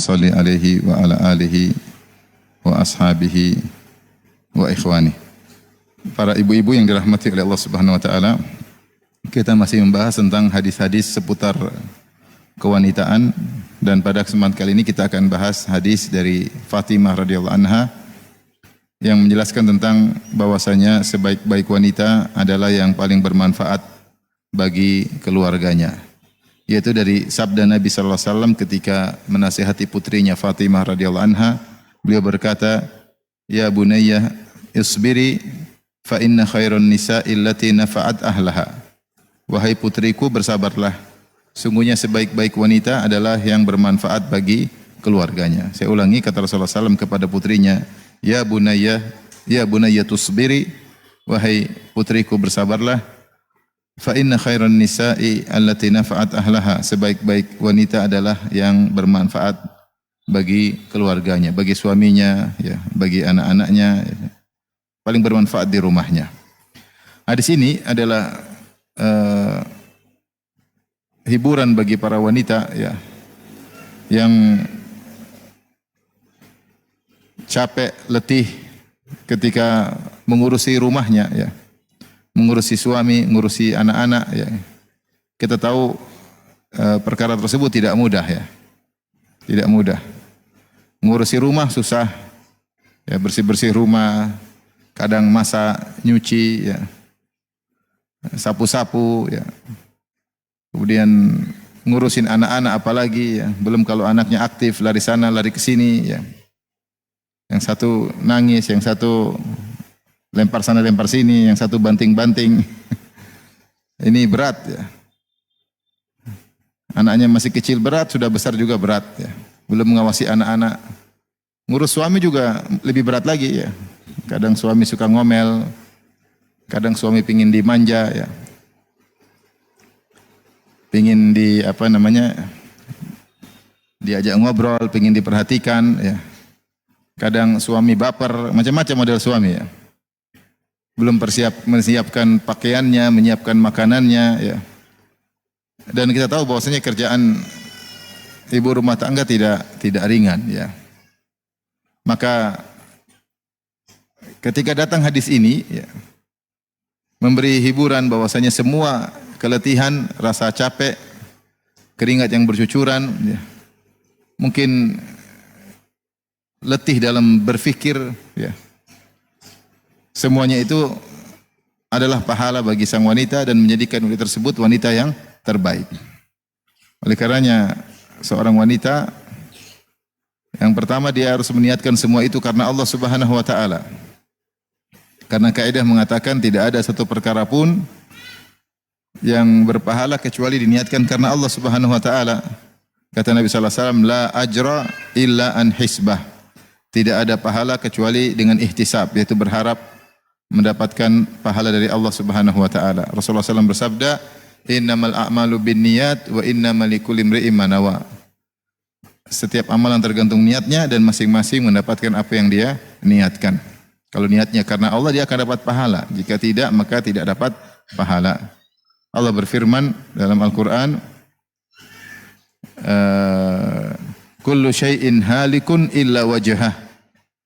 salli alaihi wa ala alihi wa ashabihi wa ikhwani. Para ibu-ibu yang dirahmati oleh Allah Subhanahu wa taala, kita masih membahas tentang hadis-hadis seputar kewanitaan, dan pada kesempatan kali ini kita akan bahas hadis dari Fatimah radhiyallahu anha yang menjelaskan tentang bahwasanya sebaik-baik wanita adalah yang paling bermanfaat bagi keluarganya. Yaitu dari sabda Nabi sallallahu alaihi wasallam ketika menasihati putrinya Fatimah radhiyallahu anha, beliau berkata, "Ya bunayya isbiri fa inna khairan nisa'i allati nafa'at ahlaha." Wahai putriku, bersabarlah. Sungguhnya sebaik-baik wanita adalah yang bermanfaat bagi keluarganya. Saya ulangi kata Rasulullah SAW kepada putrinya, "Ya bunayya tusbiri." Wahai putriku, bersabarlah. Fa inna khairan nisa'i allati nafa'at ahlaha. Sebaik-baik wanita adalah yang bermanfaat bagi keluarganya, bagi suaminya, ya, bagi anak-anaknya, ya, paling bermanfaat di rumahnya. Hadis ini adalah hiburan bagi para wanita, ya, yang capek, letih ketika mengurusi rumahnya, ya, mengurusi suami, mengurusi anak-anak, ya. Kita tahu perkara tersebut tidak mudah, ya. Tidak mudah. Mengurusi rumah susah. Ya, bersih-bersih rumah, kadang masak, nyuci, ya. Sapu-sapu, ya. Kemudian ngurusin anak-anak apalagi, ya. Belum kalau anaknya aktif, lari sana, lari ke sini, ya. Yang satu nangis, yang satu lempar sana lempar sini, yang satu banting-banting. Ini berat, ya. Anaknya masih kecil berat, sudah besar juga berat, ya. Belum mengawasi anak-anak. Ngurus suami juga lebih berat lagi, ya. Kadang suami suka ngomel, kadang suami pingin dimanja, ya. Pingin diajak ngobrol, pingin diperhatikan, ya. Kadang suami baper, macam-macam model suami, ya. Belum menyiapkan pakaiannya, menyiapkan makanannya, ya. Dan kita tahu bahwasanya kerjaan ibu rumah tangga tidak ringan, ya. Maka ketika datang hadis ini, ya, memberi hiburan bahwasanya semua keletihan, rasa capek, keringat yang bercucuran, ya, mungkin letih dalam berfikir, ya. Semuanya itu adalah pahala bagi sang wanita dan menjadikan wanita tersebut wanita yang terbaik. Oleh karenanya seorang wanita yang pertama dia harus meniatkan semua itu karena Allah Subhanahu wa taala. Karena kaidah mengatakan tidak ada satu perkara pun yang berpahala kecuali diniatkan karena Allah Subhanahu wa taala. Kata Nabi sallallahu alaihi wasallam, "La ajra illa an hisbah." Tidak ada pahala kecuali dengan ihtisab, yaitu berharap mendapatkan pahala dari Allah Subhanahu wa taala. Rasulullah SAW bersabda, "Innamal a'malu binniyat wa innamal likulli imri'in ma nawa." Setiap amalan tergantung niatnya dan masing-masing mendapatkan apa yang dia niatkan. Kalau niatnya karena Allah, dia akan dapat pahala. Jika tidak, maka tidak dapat pahala. Allah berfirman dalam Al-Qur'an, "Kullu syai'in halikun illa wajhah."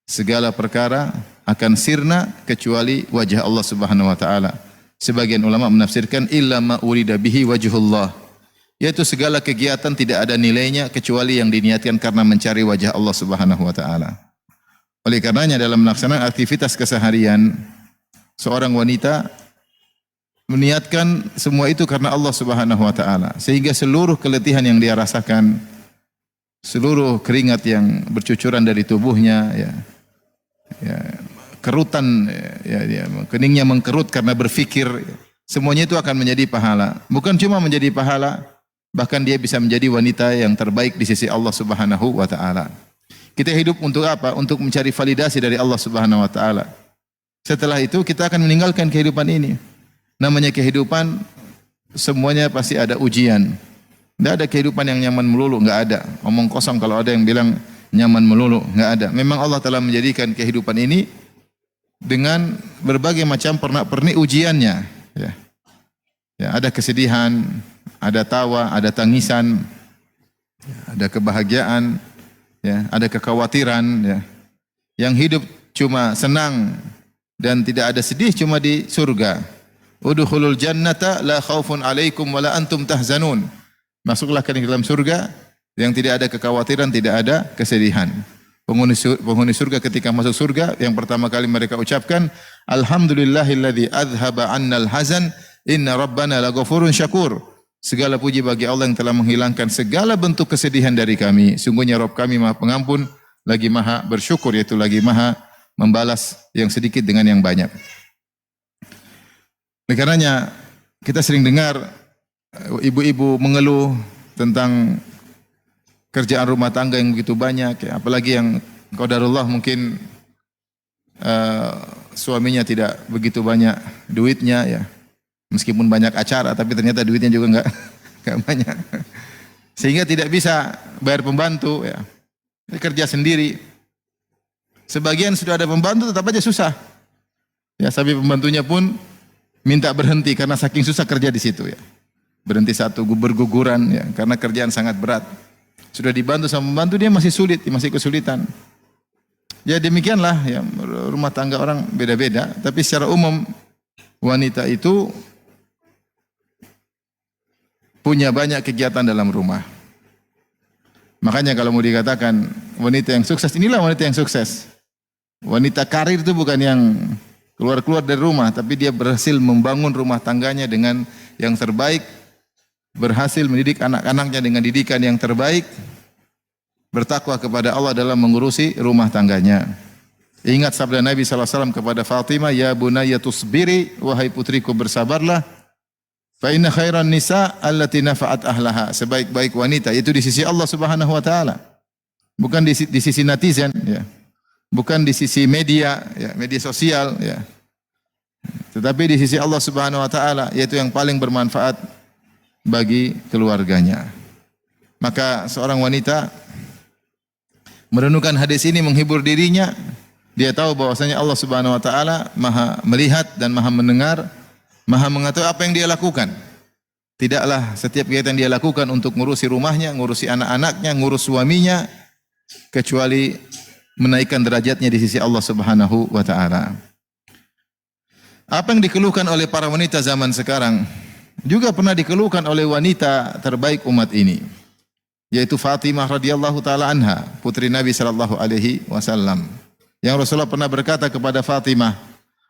Segala perkara akan sirna kecuali wajah Allah Subhanahu wa taala. Sebagian ulama menafsirkan illa ma urida bihi wajhullah, yaitu segala kegiatan tidak ada nilainya kecuali yang diniatkan karena mencari wajah Allah Subhanahu wa taala. Oleh karenanya dalam melaksanakan aktivitas keseharian, seorang wanita meniatkan semua itu karena Allah Subhanahu wa taala, sehingga seluruh keletihan yang dia rasakan, seluruh keringat yang bercucuran dari tubuhnya, ya, kerutan, ya, keningnya mengkerut karena berfikir, semuanya itu akan menjadi pahala. Bukan cuma menjadi pahala, bahkan dia bisa menjadi wanita yang terbaik di sisi Allah Subhanahu wa taala. Kita hidup untuk apa? Untuk mencari validasi dari Allah Subhanahu wa taala. Setelah itu kita akan meninggalkan kehidupan ini. Namanya kehidupan, semuanya pasti ada ujian. Tidak ada kehidupan yang nyaman melulu, enggak ada. Omong kosong kalau ada yang bilang nyaman melulu, enggak ada. Memang Allah telah menjadikan kehidupan ini dengan berbagai macam pernak-pernik ujiannya, ya. Ya, ada kesedihan, ada tawa, ada tangisan, ada kebahagiaan, ya, ada kekhawatiran, ya. Yang hidup cuma senang dan tidak ada sedih cuma di surga. Udkhulul jannata la khaufun alaikum wa la antum tahzanun. Masuklah ke dalam surga yang tidak ada kekhawatiran, tidak ada kesedihan. Penghuni surga ketika masuk surga yang pertama kali mereka ucapkan, alhamdulillahilladzi adhaba 'annal hazan inna rabbana laghafurun syakur. Segala puji bagi Allah yang telah menghilangkan segala bentuk kesedihan dari kami. Sungguhnya Rabb kami Maha Pengampun, lagi Maha bersyukur, yaitu lagi Maha membalas yang sedikit dengan yang banyak. Oleh karenanya kita sering dengar ibu-ibu mengeluh tentang kerjaan rumah tangga yang begitu banyak, ya. Apalagi yang qadarullah mungkin suaminya tidak begitu banyak duitnya, ya. Meskipun banyak acara tapi ternyata duitnya juga enggak banyak. Sehingga tidak bisa bayar pembantu, ya. Kerja sendiri. Sebagian sudah ada pembantu tetap aja susah. Ya, sampai pembantunya pun minta berhenti karena saking susah kerja di situ, ya. Berhenti satu, berguguran, ya, karena kerjaan sangat berat. Sudah dibantu sama pembantu dia masih sulit, masih kesulitan. Ya demikianlah, ya, rumah tangga orang beda-beda, tapi secara umum wanita itu punya banyak kegiatan dalam rumah. Makanya kalau mau dikatakan wanita yang sukses, inilah wanita yang sukses. Wanita karir itu bukan yang keluar-keluar dari rumah, tapi dia berhasil membangun rumah tangganya dengan yang terbaik, berhasil mendidik anak-anaknya dengan didikan yang terbaik, bertakwa kepada Allah dalam mengurusi rumah tangganya. Ingat sabda Nabi SAW kepada Fatimah, ya bunayya tusbiri, wahai putriku bersabarlah, fa inna khairan nisa allati nafa'at ahlaha. Sebaik-baik wanita itu di sisi Allah Subhanahu wa taala. Bukan di sisi netizen, ya. Bukan di sisi media, ya, media sosial, ya. Tetapi di sisi Allah Subhanahu wa taala, yaitu yang paling bermanfaat bagi keluarganya. Maka seorang wanita merenungkan hadis ini, menghibur dirinya. Dia tahu bahwasanya Allah Subhanahu wa taala Maha melihat dan Maha mendengar, Maha mengetahui apa yang dia lakukan. Tidaklah setiap kegiatan dia lakukan untuk ngurusi rumahnya, ngurusi anak-anaknya, ngurus suaminya, kecuali menaikkan derajatnya di sisi Allah Subhanahu wa taala. Apa yang dikeluhkan oleh para wanita zaman sekarang juga pernah dikeluhkan oleh wanita terbaik umat ini, yaitu Fatimah radhiyallahu taala anha, putri Nabi sallallahu alaihi wasallam. Yang Rasulullah pernah berkata kepada Fatimah,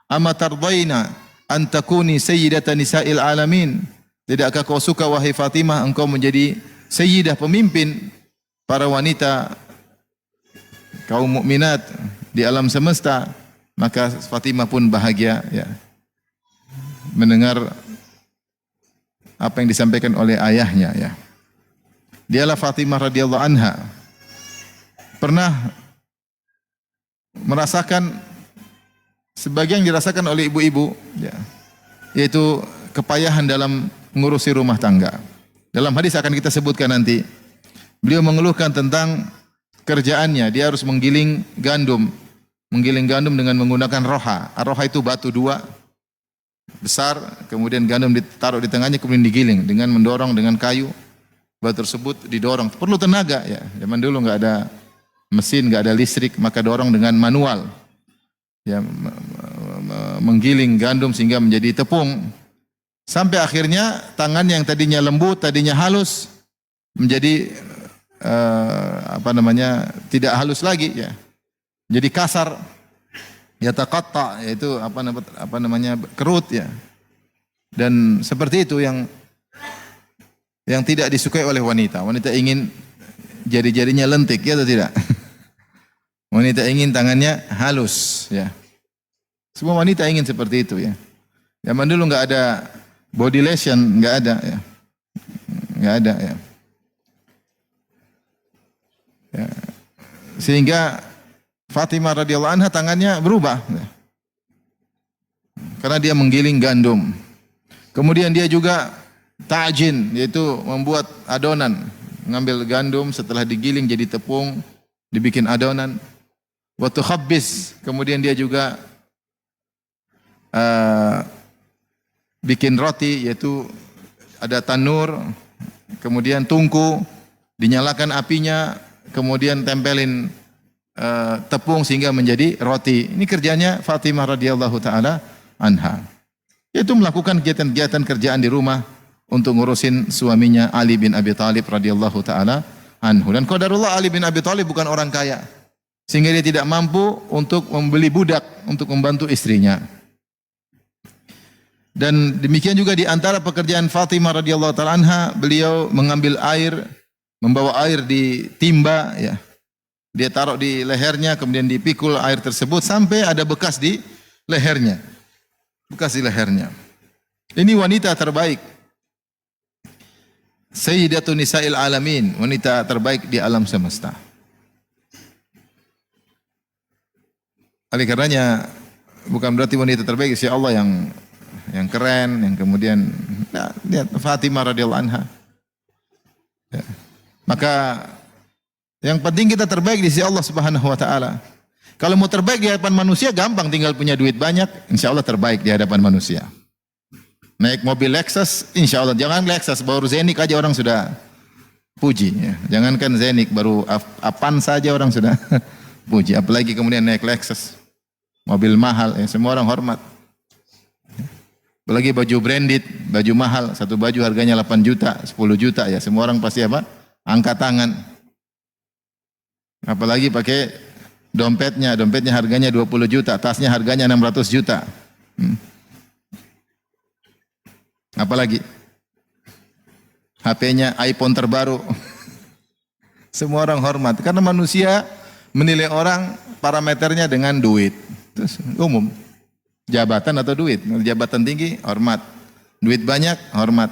"Ama tardaina an takuni sayyidatan nisa'il alamin?" Tidakkah kau suka wahai Fatimah engkau menjadi sayyidah, pemimpin para wanita kaum mukminat di alam semesta? Maka Fatimah pun bahagia, ya, mendengar apa yang disampaikan oleh ayahnya, ya. Dialah Fatimah radhiyallahu anha pernah merasakan sebagian dirasakan oleh ibu-ibu, ya, yaitu kepayahan dalam mengurusi rumah tangga. Dalam hadis akan kita sebutkan nanti, beliau mengeluhkan tentang kerjaannya. Dia harus menggiling gandum dengan menggunakan roha. Roha itu batu dua besar, kemudian gandum ditaruh di tengahnya, kemudian digiling dengan mendorong dengan kayu. Batu tersebut didorong, perlu tenaga, ya. Zaman dulu nggak ada mesin, nggak ada listrik, maka dorong dengan manual, ya, menggiling gandum sehingga menjadi tepung, sampai akhirnya tangan yang tadinya lembut, tadinya halus, menjadi tidak halus lagi, ya, jadi kasar, yataqatta, yaitu kerut, ya. Dan seperti itu yang tidak disukai oleh wanita. Wanita ingin jari-jarinya lentik, ya atau tidak? Wanita ingin tangannya halus, ya. Semua wanita ingin seperti itu, ya. Zaman dulu nggak ada body lotion, nggak ada, ya. Nggak ada, ya. Ya. Sehingga Fatimah radhiyallahu anha tangannya berubah, ya. Karena dia menggiling gandum. Kemudian dia juga ta'jin, yaitu membuat adonan, mengambil gandum setelah digiling jadi tepung, dibikin adonan. Wa tukhabbis, kemudian dia juga bikin roti, yaitu ada tanur, kemudian tungku, dinyalakan apinya, kemudian tempelin tepung sehingga menjadi roti. Ini kerjanya Fatimah radhiyallahu taala anha. Yaitu melakukan kegiatan-kegiatan kerjaan di rumah untuk ngurusin suaminya Ali bin Abi Thalib radhiyallahu taala anhu. Dan qadarullah Ali bin Abi Thalib bukan orang kaya, sehingga dia tidak mampu untuk membeli budak untuk membantu istrinya. Dan demikian juga di antara pekerjaan Fatimah radhiyallahu taala anha, beliau mengambil air, membawa air di timba ya. Dia taruh di lehernya, kemudian dipikul air tersebut sampai ada bekas di lehernya. Bekas di lehernya. Ini wanita terbaik. Sayyidatun Nisa'il Alamin, wanita terbaik di alam semesta. Oleh karenanya bukan berarti wanita terbaik si Allah yang keren, yang kemudian lihat Fatimah radhiyallahu anha. Ya. Maka yang penting kita terbaik di sisi Allah Subhanahu wa taala. Kalau mau terbaik di hadapan manusia gampang, tinggal punya duit banyak, insya Allah terbaik di hadapan manusia. Naik mobil Lexus, insya Allah. Jangan Lexus, baru Zenik aja orang sudah puji. Ya. Jangankan Zenik, baru Avan saja orang sudah puji. Apalagi kemudian naik Lexus, mobil mahal, ya, semua orang hormat. Apalagi baju branded, baju mahal, satu baju harganya 8 juta, 10 juta, ya semua orang pasti apa? Angkat tangan. Apalagi pakai dompetnya harganya 20 juta, tasnya harganya 600 juta. Apalagi HP-nya iPhone terbaru. Semua orang hormat karena manusia menilai orang parameternya dengan duit. Terus umum. Jabatan atau duit? Jabatan tinggi hormat. Duit banyak hormat.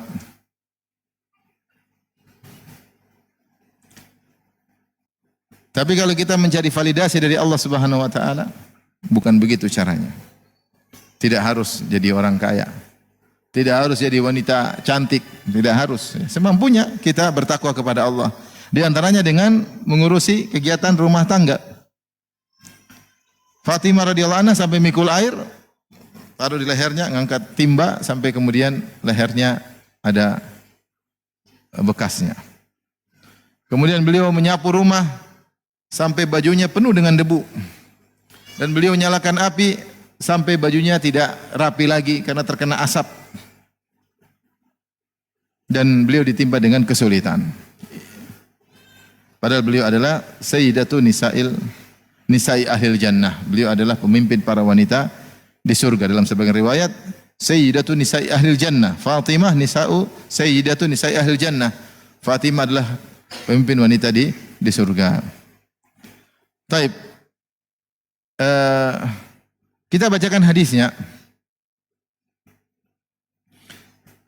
Tapi kalau kita mencari validasi dari Allah Subhanahu wa taala, bukan begitu caranya. Tidak harus jadi orang kaya. Tidak harus jadi wanita cantik, tidak harus. Semampunya kita bertakwa kepada Allah. Di antaranya dengan mengurusi kegiatan rumah tangga. Fatimah radhiyallahu anha sampai mikul air, taruh di lehernya, ngangkat timba sampai kemudian lehernya ada bekasnya. Kemudian beliau menyapu rumah sampai bajunya penuh dengan debu. Dan beliau nyalakan api sampai bajunya tidak rapi lagi karena terkena asap. Dan beliau ditimpa dengan kesulitan. Padahal beliau adalah Sayyidatu Nisa'i Ahlil Jannah. Beliau adalah pemimpin para wanita di surga. Dalam sebagian riwayat, Sayyidatu Nisa'i Ahlil Jannah. Fatimah Sayyidatu Nisa'i Ahlil Jannah. Fatimah adalah pemimpin wanita di surga. Taib. Kita bacakan hadisnya.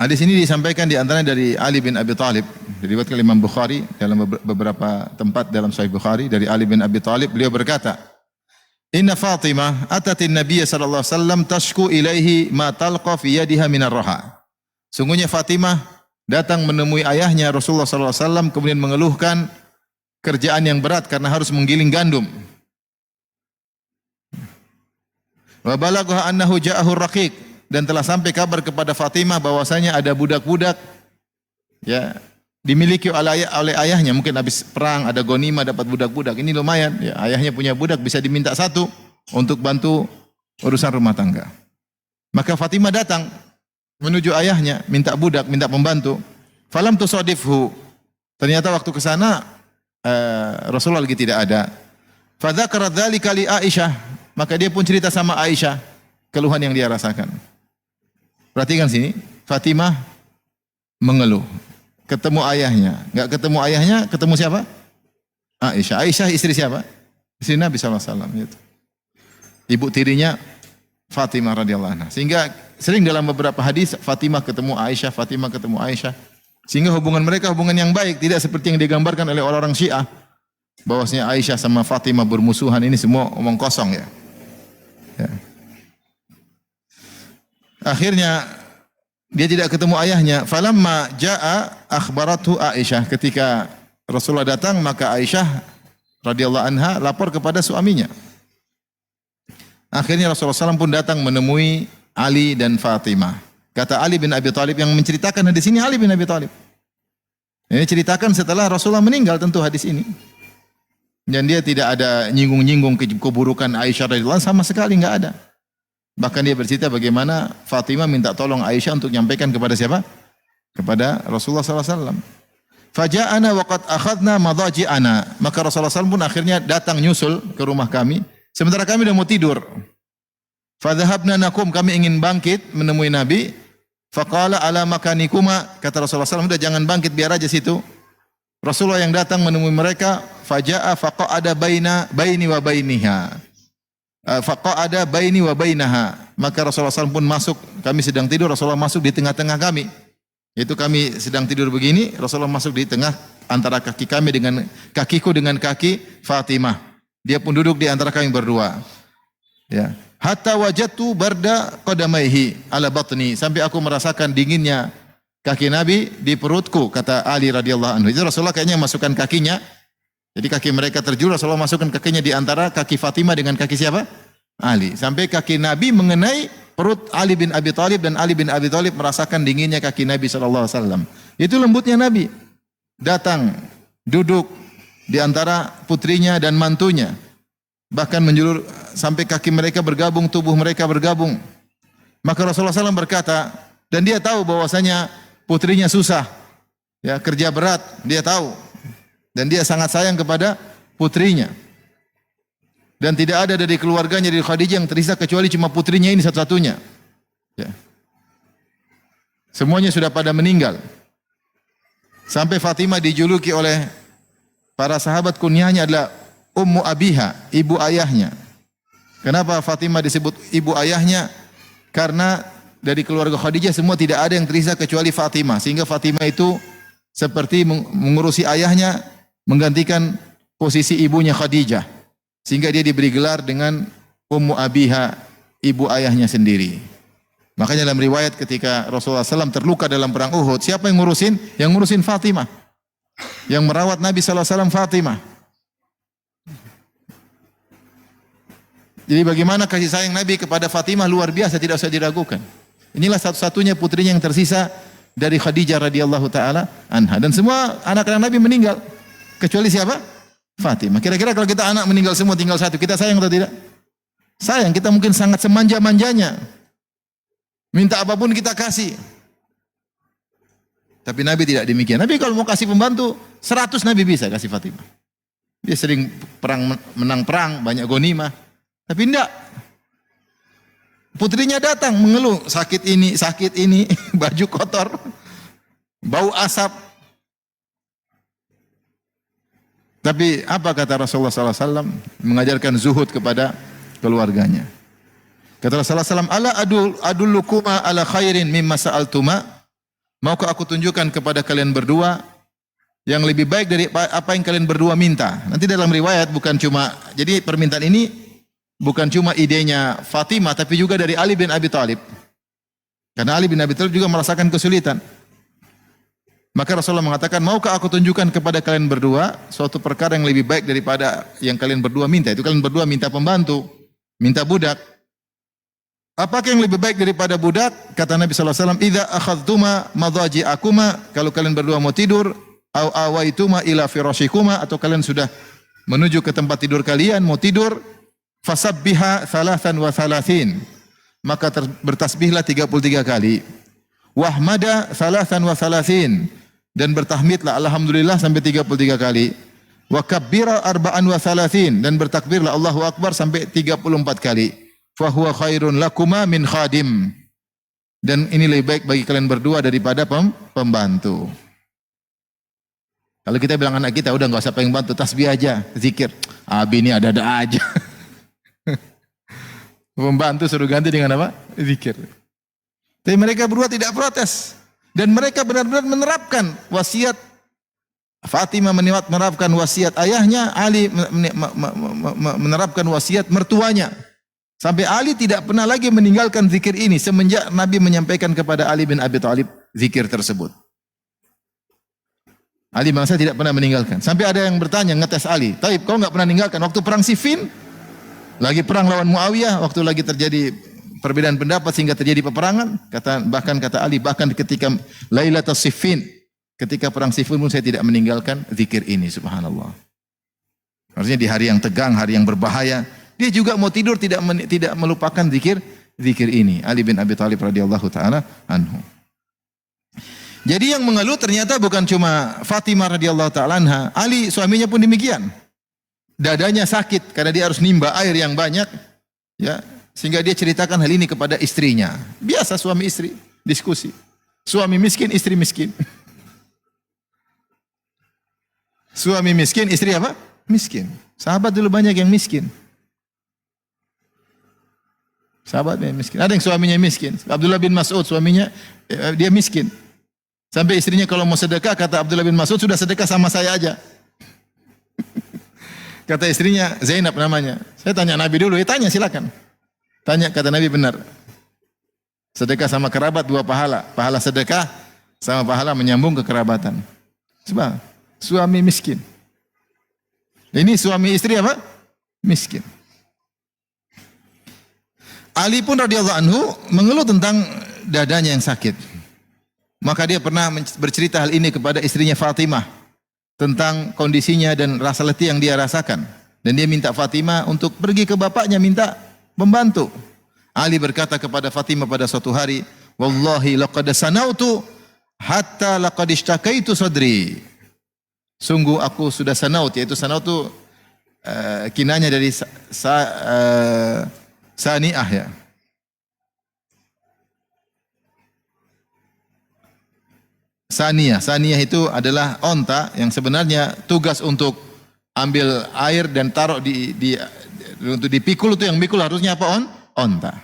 Hadis ini disampaikan di antaranya dari Ali bin Abi Thalib, diriwayatkan Imam Bukhari dalam beberapa tempat dalam Sahih Bukhari dari Ali bin Abi Thalib, beliau berkata, "Inna Fatimah atatin Nabiy sallallahu alaihi wasallam tashku ilaihi ma talqa fi yadiha min ar-raha." Sungguhnya Fatimah datang menemui ayahnya Rasulullah sallallahu alaihi wasallam kemudian mengeluhkan kerjaan yang berat karena harus menggiling gandum. Wa balagha annahu ja'ahu raqiq, dan telah sampai kabar kepada Fatimah bahwasanya ada budak-budak ya dimiliki oleh ayahnya, mungkin habis perang ada ghanimah dapat budak-budak. Ini lumayan ya, ayahnya punya budak bisa diminta satu untuk bantu urusan rumah tangga. Maka Fatimah datang menuju ayahnya minta budak, minta pembantu. Falam tusadifhu. Ternyata waktu ke sana Rasulullah lagi tidak ada. Fadzakara dzalika li Aisyah, maka dia pun cerita sama Aisyah keluhan yang dia rasakan. Perhatikan sini, Fatimah mengeluh. Ketemu ayahnya, enggak ketemu ayahnya, ketemu siapa? Aisyah. Aisyah istri siapa? Istri Nabi sallallahu alaihi wasallam gitu. Ibu tirinya Fatimah radhiyallahu anha. Sehingga sering dalam beberapa hadis Fatimah ketemu Aisyah, Fatimah ketemu Aisyah. Sehingga hubungan mereka hubungan yang baik, tidak seperti yang digambarkan oleh orang-orang Syiah bahwasanya Aisyah sama Fatimah bermusuhan. Ini semua omong kosong ya. Akhirnya dia tidak ketemu ayahnya. Falamma jaa akhbarathu Aisyah. Ketika Rasulullah datang, maka Aisyah radhiyallahu anha lapor kepada suaminya. Akhirnya Rasulullah SAW pun datang menemui Ali dan Fatimah. Kata Ali bin Abi Thalib yang menceritakan hadis ini, Ali bin Abi Thalib. Ini ceritakan setelah Rasulullah meninggal tentu hadis ini. Dan dia tidak ada nyinggung-nyinggung keburukan Aisyah radhiyallahu anha, sama sekali enggak ada. Bahkan dia bercerita bagaimana Fatimah minta tolong Aisyah untuk menyampaikan kepada siapa? Kepada Rasulullah sallallahu alaihi wasallam. Faja'ana wa qad akhadna madaji'ana. Maka Rasulullah SAW pun akhirnya datang nyusul ke rumah kami. Sementara kami sudah mau tidur. Fadhahabna nakum, kami ingin bangkit menemui Nabi. Faqala ala makanikuma. Kata Rasulullah SAW, sudah jangan bangkit, biar aja situ. Rasulullah yang datang menemui mereka. Faja'a faqa'ada baini wa bainiha. Faqa'ada baini wa bainaha. Maka Rasulullah SAW pun masuk. Kami sedang tidur, Rasulullah masuk di tengah-tengah kami. Itu kami sedang tidur begini, Rasulullah masuk di tengah antara kaki kami dengan kakiku dengan kaki Fatimah. Dia pun duduk di antara kami berdua. Ya. Hatta wajadtu barda qadamaihi ala batni, sampai aku merasakan dinginnya kaki Nabi di perutku, kata Ali radhiyallahu anhu. Itu Rasulullah kayaknya masukkan kakinya. Jadi kaki mereka terjulur, Rasulullah masukkan kakinya di antara kaki Fatimah dengan kaki siapa? Ali. Sampai kaki Nabi mengenai perut Ali bin Abi Thalib, dan Ali bin Abi Thalib merasakan dinginnya kaki Nabi SAW. Itu lembutnya Nabi. Datang, duduk di antara putrinya dan mantunya. Bahkan menjulur sampai kaki mereka bergabung, tubuh mereka bergabung. Maka Rasulullah SAW berkata, dan dia tahu bahwasanya putrinya susah, ya, kerja berat, dia tahu. Dan dia sangat sayang kepada putrinya. Dan tidak ada dari keluarganya, dari Khadijah yang tersisa kecuali cuma putrinya ini satu-satunya. Ya. Semuanya sudah pada meninggal. Sampai Fatimah dijuluki oleh para sahabat, kunyahnya adalah Ummu Abiha, ibu ayahnya. Kenapa Fatimah disebut ibu ayahnya? Karena dari keluarga Khadijah semua tidak ada yang tersisa kecuali Fatimah. Sehingga Fatimah itu seperti mengurusi ayahnya, menggantikan posisi ibunya Khadijah. Sehingga dia diberi gelar dengan Ummu Abiha, ibu ayahnya sendiri. Makanya dalam riwayat ketika Rasulullah SAW terluka dalam perang Uhud, siapa yang ngurusin? Yang ngurusin Fatimah. Yang merawat Nabi SAW Fatimah. Jadi bagaimana kasih sayang Nabi kepada Fatimah luar biasa, tidak usah diragukan. Inilah satu-satunya putrinya yang tersisa dari Khadijah radhiyallahu taala anha. Dan semua anak-anak Nabi meninggal. Kecuali siapa? Fatimah. Kira-kira kalau kita anak meninggal semua tinggal satu, kita sayang atau tidak? Sayang, kita mungkin sangat semanja-manjanya. Minta apapun kita kasih. Tapi Nabi tidak demikian. Nabi kalau mau kasih pembantu 100 Nabi bisa kasih Fatimah. Dia sering perang, menang perang, banyak ghanimah. Tapi enggak. Putrinya datang mengeluh, sakit ini, baju kotor, bau asap. Tapi apa kata Rasulullah SAW? Mengajarkan zuhud kepada keluarganya. Kata Rasulullah SAW, ala adullukuma ala khairin mimma sa'altuma. Maukah aku tunjukkan kepada kalian berdua yang lebih baik dari apa yang kalian berdua minta? Nanti dalam riwayat bukan cuma, jadi permintaan ini bukan cuma idenya Fatimah, tapi juga dari Ali bin Abi Thalib. Karena Ali bin Abi Thalib juga merasakan kesulitan. Maka Rasulullah mengatakan, maukah aku tunjukkan kepada kalian berdua suatu perkara yang lebih baik daripada yang kalian berdua minta? Itu kalian berdua minta pembantu, minta budak. Apakah yang lebih baik daripada budak? Kata Nabi SAW, idza akhadtuma madaji'akuma, kalau kalian berdua mau tidur, au awaituma ila firashikuma, atau kalian sudah menuju ke tempat tidur kalian, mau tidur, fasabbiha thalathan wa thalathin, maka bertasbihlah 33 kali. Wahmada thalathan wa thalathin, dan bertahmidlah alhamdulillah sampai 33 kali. Wa kabbira arba'an wa thalathin, dan bertakbirlah Allahu Akbar sampai 34 kali. Fa huwa khairun lakuma min khadim, dan ini lebih baik bagi kalian berdua daripada pembantu. Kalau kita bilang anak kita, udah enggak usah pengen bantu, tasbih aja, zikir. Abi ini ada-ada aja. Pembantu suruh ganti dengan apa? Zikir. Tapi mereka berdua tidak protes. Dan mereka benar-benar menerapkan wasiat Fatimah, menerapkan wasiat ayahnya, Ali menerapkan wasiat mertuanya. Sampai Ali tidak pernah lagi meninggalkan zikir ini semenjak Nabi menyampaikan kepada Ali bin Abi Thalib zikir tersebut. Ali bangsa tidak pernah meninggalkan. Sampai ada yang bertanya, ngetes Ali, "Taib, kau enggak pernah meninggalkan waktu perang Siffin? Lagi perang lawan Muawiyah, waktu lagi terjadi perbedaan pendapat sehingga terjadi peperangan." Bahkan kata Ali, bahkan ketika Lailatul Siffin, ketika perang Siffin pun saya tidak meninggalkan zikir ini, subhanallah. Artinya di hari yang tegang, hari yang berbahaya, dia juga mau tidur tidak melupakan zikir ini. Ali bin Abi Thalib radhiyallahu taala anhu. Jadi yang mengeluh ternyata bukan cuma Fatimah radhiyallahu taala anha, Ali suaminya pun demikian. Dadanya sakit karena dia harus nimba air yang banyak, ya, sehingga dia ceritakan hal ini kepada istrinya. Biasa suami istri diskusi. Suami miskin, istri miskin. Suami miskin, istri apa? Miskin. Sahabat dulu banyak yang miskin. Sahabat yang miskin. Ada yang suaminya miskin. Abdullah bin Mas'ud suaminya dia miskin. Sampai istrinya kalau mau sedekah, kata Abdullah bin Mas'ud, sudah sedekah sama saya aja. Kata istrinya, Zainab namanya. Saya tanya Nabi dulu, ya tanya silakan. Tanya, kata Nabi benar. Sedekah sama kerabat 2 pahala. Pahala sedekah sama pahala menyambung ke kerabatan. Sebab suami miskin. Ini suami istri apa? Miskin. Ali pun radhiyallahu anhu mengeluh tentang dadanya yang sakit. Maka dia pernah bercerita hal ini kepada istrinya Fatimah tentang kondisinya dan rasa letih yang dia rasakan. Dan dia minta Fatimah untuk pergi ke bapaknya minta membantu. Ali berkata kepada Fatimah pada suatu hari, "Wallahi laqad sanautu hatta laqad ishtakaitu sadri." Sungguh aku sudah sanaut, yaitu sanaut itu kinanya dari saniah, ya. Saniyah itu adalah onta yang sebenarnya tugas untuk ambil air dan taruh untuk dipikul, itu yang mikul harusnya apa? Onta.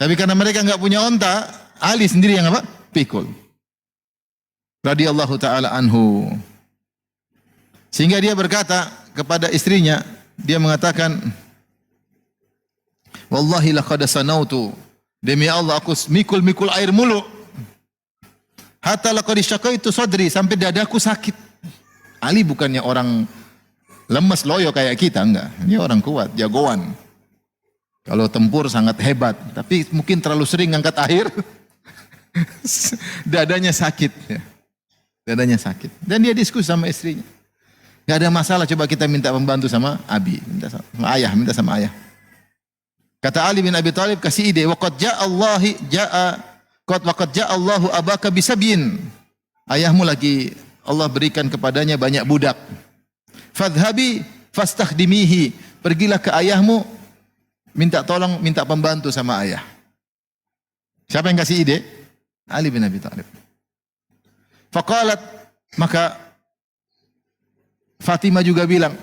Tapi karena mereka enggak punya onta, Ali sendiri yang apa? Pikul. Radhiyallahu taala anhu. Sehingga dia berkata kepada istrinya, dia mengatakan, "Wallahi laqad sanautu." Demi Allah aku mikul air mulu. Hatta laqad syaqaitu sadri, sampai dadaku sakit. Ali bukannya orang lemes loyo kayak kita, enggak. Dia orang kuat, jagoan. Kalau tempur sangat hebat, tapi mungkin terlalu sering angkat air. Dadanya sakit, ya. Dadanya sakit. Dan dia diskusi sama istrinya. Enggak ada masalah, coba kita minta membantu sama Abi, minta sama ayah. Kata Ali bin Abi Thalib kasih ide, waqad ja'a Allahu abaka bisabyin. Ayahmu lagi Allah berikan kepadanya banyak budak. Fadhhabi fastakhdimihi. Pergilah ke ayahmu, minta tolong, minta pembantu sama ayah. Siapa yang kasih ide? Ali bin Abi Thalib. Faqalat, maka Fatimah juga bilang,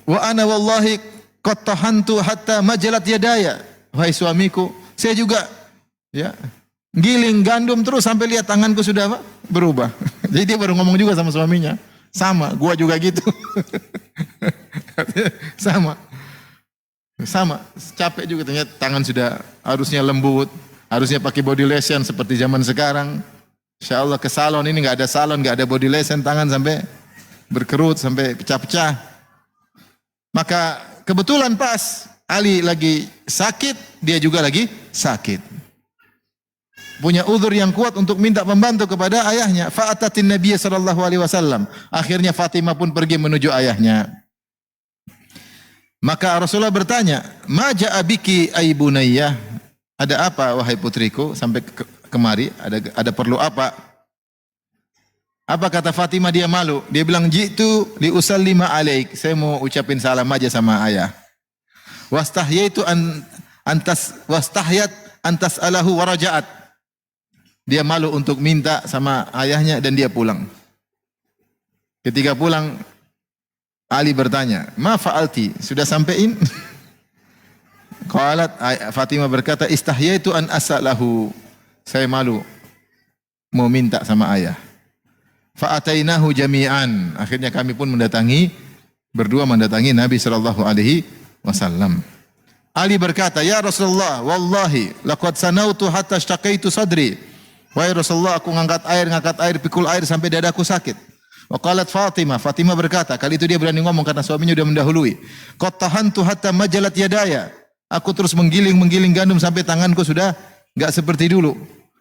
wa ana wallahi qad tahantu hatta majalat yadaya. Wahai suamiku, saya juga, ya, giling gandum terus sampai lihat tanganku sudah apa? Berubah. Jadi dia baru ngomong juga sama suaminya. Sama, gua juga gitu. Sama, capek juga ternyata, tangan sudah harusnya lembut, harusnya pakai body lotion seperti zaman sekarang. Insya Allah ke salon ini nggak ada salon, nggak ada body lotion, tangan sampai berkerut, sampai pecah-pecah. Maka kebetulan pas Ali lagi sakit, dia juga lagi sakit. Punya uzur yang kuat untuk minta pembantu kepada ayahnya. Fa'atatin Nabiy sallallahu alaihi wasallam. Akhirnya Fatimah pun pergi menuju ayahnya. Maka Rasulullah bertanya, "Ma ja'a biki ay bunayyah?" Ada apa wahai putriku sampai kemari? Ada perlu apa? Apa kata Fatimah? Dia malu. Dia bilang, "Jitu li usallima alaik." Saya mau ucapin salam aja sama ayah. Wastahyaitu wastahyat antas alahu waraja'at. Dia malu untuk minta sama ayahnya dan dia pulang. Ketika pulang, Ali bertanya, "Ma fa'alti?" Sudah sampein? Qalat, Fatimah berkata, "Istahyaitu an as'alahu." Saya malu mau minta sama ayah. Fa'atainahu jami'an. Akhirnya kami pun berdua mendatangi Nabi sallallahu alaihi wasallam. Ali berkata, "Ya Rasulullah, wallahi laqad sanautu hatta ishtaqaitu sadri." Wahai Rasulullah, aku ngangkat air, pikul air sampai dadaku sakit. Wa qalat Fatimah berkata, kali itu dia berani ngomong karena suaminya sudah mendahului. Qad tahantu hatta majalat yadaya. Aku terus menggiling gandum sampai tanganku sudah enggak seperti dulu.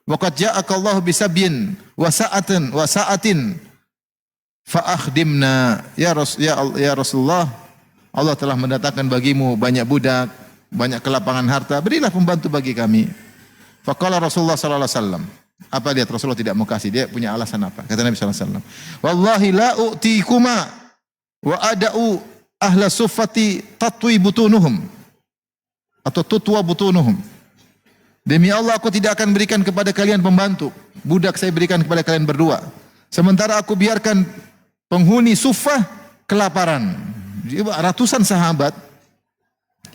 Wa qad ja'aka Allahu bisabyin wa sa'atin fa akhdimna ya Rasulullah, Allah telah mendatangkan bagimu banyak budak, banyak kelapangan harta, berilah pembantu bagi kami. Faqala Rasulullah sallallahu alaihi wasallam, apa lihat Rasulullah tidak mau kasih, dia punya alasan apa? Kata Nabi sallallahu alaihi wasallam, wallahi la u'tikuma wa ada'u ahla suffati tatwi butunuhum atau tutwa butunuhum. Demi Allah aku tidak akan berikan kepada kalian pembantu, budak saya berikan kepada kalian berdua. Sementara aku biarkan penghuni Suffah kelaparan. Ratusan sahabat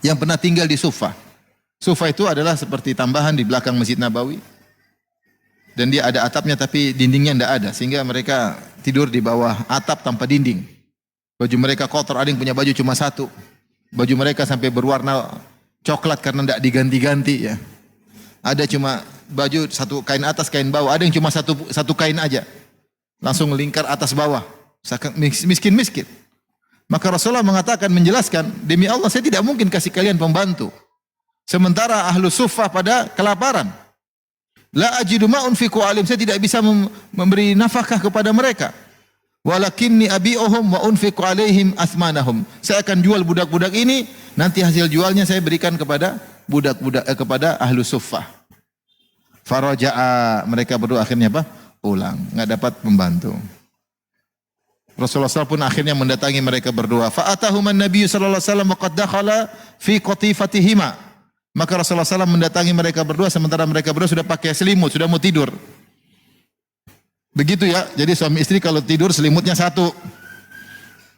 yang pernah tinggal di Suffah. Suffah itu adalah seperti tambahan di belakang Masjid Nabawi. Dan dia ada atapnya tapi dindingnya tidak ada. Sehingga mereka tidur di bawah atap tanpa dinding. Baju mereka kotor, ada yang punya baju cuma satu. Baju mereka sampai berwarna coklat karena tidak diganti-ganti ya. Ada cuma baju satu kain atas, kain bawah. Ada yang cuma satu kain aja. Langsung lingkar atas bawah. Miskin-miskin. Maka Rasulullah mengatakan, menjelaskan, demi Allah saya tidak mungkin kasih kalian pembantu. Sementara ahlu suffah pada kelaparan. La ajidu ma unfiqu alim. Saya tidak bisa memberi nafkah kepada mereka. Walakinni abi'uhum wa unfiqu alaihim asmanahum. Saya akan jual budak-budak ini, nanti hasil jualnya saya berikan kepada budak-budak kepada ahlu suffah. Faraja'a, mereka berdua akhirnya apa? Pulang, enggak dapat pembantu. Rasulullah SAW pun akhirnya mendatangi mereka berdua. Fa'atahuman Nabi sallallahu alaihi wasallam wa qad dakhala fi qatifatihima. Maka Rasulullah SAW mendatangi mereka berdua sementara mereka berdua sudah pakai selimut, sudah mau tidur. Begitu ya. Jadi suami istri kalau tidur selimutnya satu.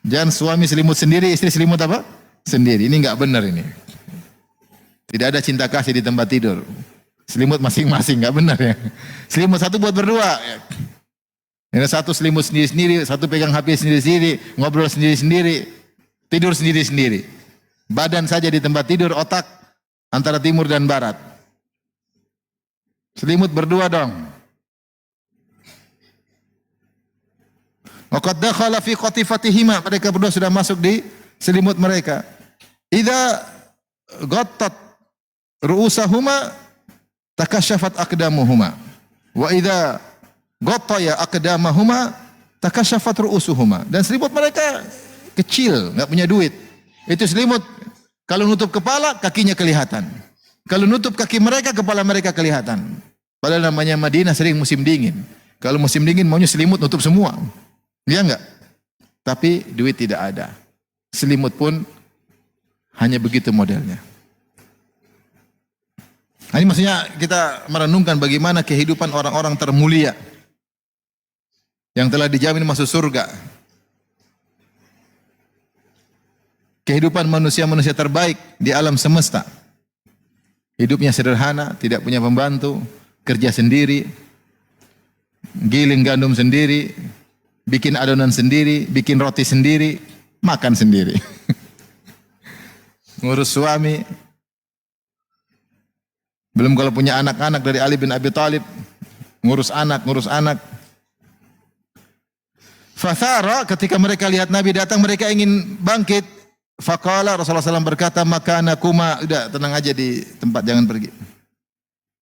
Jangan suami selimut sendiri, istri selimut apa? Sendiri. Ini enggak benar ini. Tidak ada cinta kasih di tempat tidur. Selimut masing-masing, enggak benar ya. Selimut satu buat berdua. Ini satu selimut sendiri-sendiri, satu pegang HP sendiri-sendiri, ngobrol sendiri-sendiri, tidur sendiri-sendiri. Badan saja di tempat tidur, otak antara timur dan barat. Selimut berdua dong. Waqad dakhala fi qatifatihima, mereka berdua sudah masuk di selimut mereka. Idza ghattat ru'usahuma takashafat aqdamuhuma wa idza ghattaya aqdamahuma takashafat ru'usuhuma. Dan selimut mereka kecil, enggak punya duit. Itu selimut kalau nutup kepala kakinya kelihatan. Kalau nutup kaki mereka kepala mereka kelihatan. Padahal namanya Madinah sering musim dingin. Kalau musim dingin maunya selimut nutup semua. Iya enggak? Tapi duit tidak ada. Selimut pun hanya begitu modelnya. Nah, ini maksudnya kita merenungkan bagaimana kehidupan orang-orang termulia yang telah dijamin masuk surga. Kehidupan manusia-manusia terbaik di alam semesta. Hidupnya sederhana, tidak punya pembantu, kerja sendiri, giling gandum sendiri, bikin adonan sendiri, bikin roti sendiri, makan sendiri. Ngurus suami. Belum kalau punya anak-anak dari Ali bin Abi Thalib, ngurus anak. Fathara, ketika mereka lihat Nabi datang, mereka ingin bangkit. Faqala, Rasulullah SAW berkata, makanakuma, udah tenang aja di tempat, jangan pergi.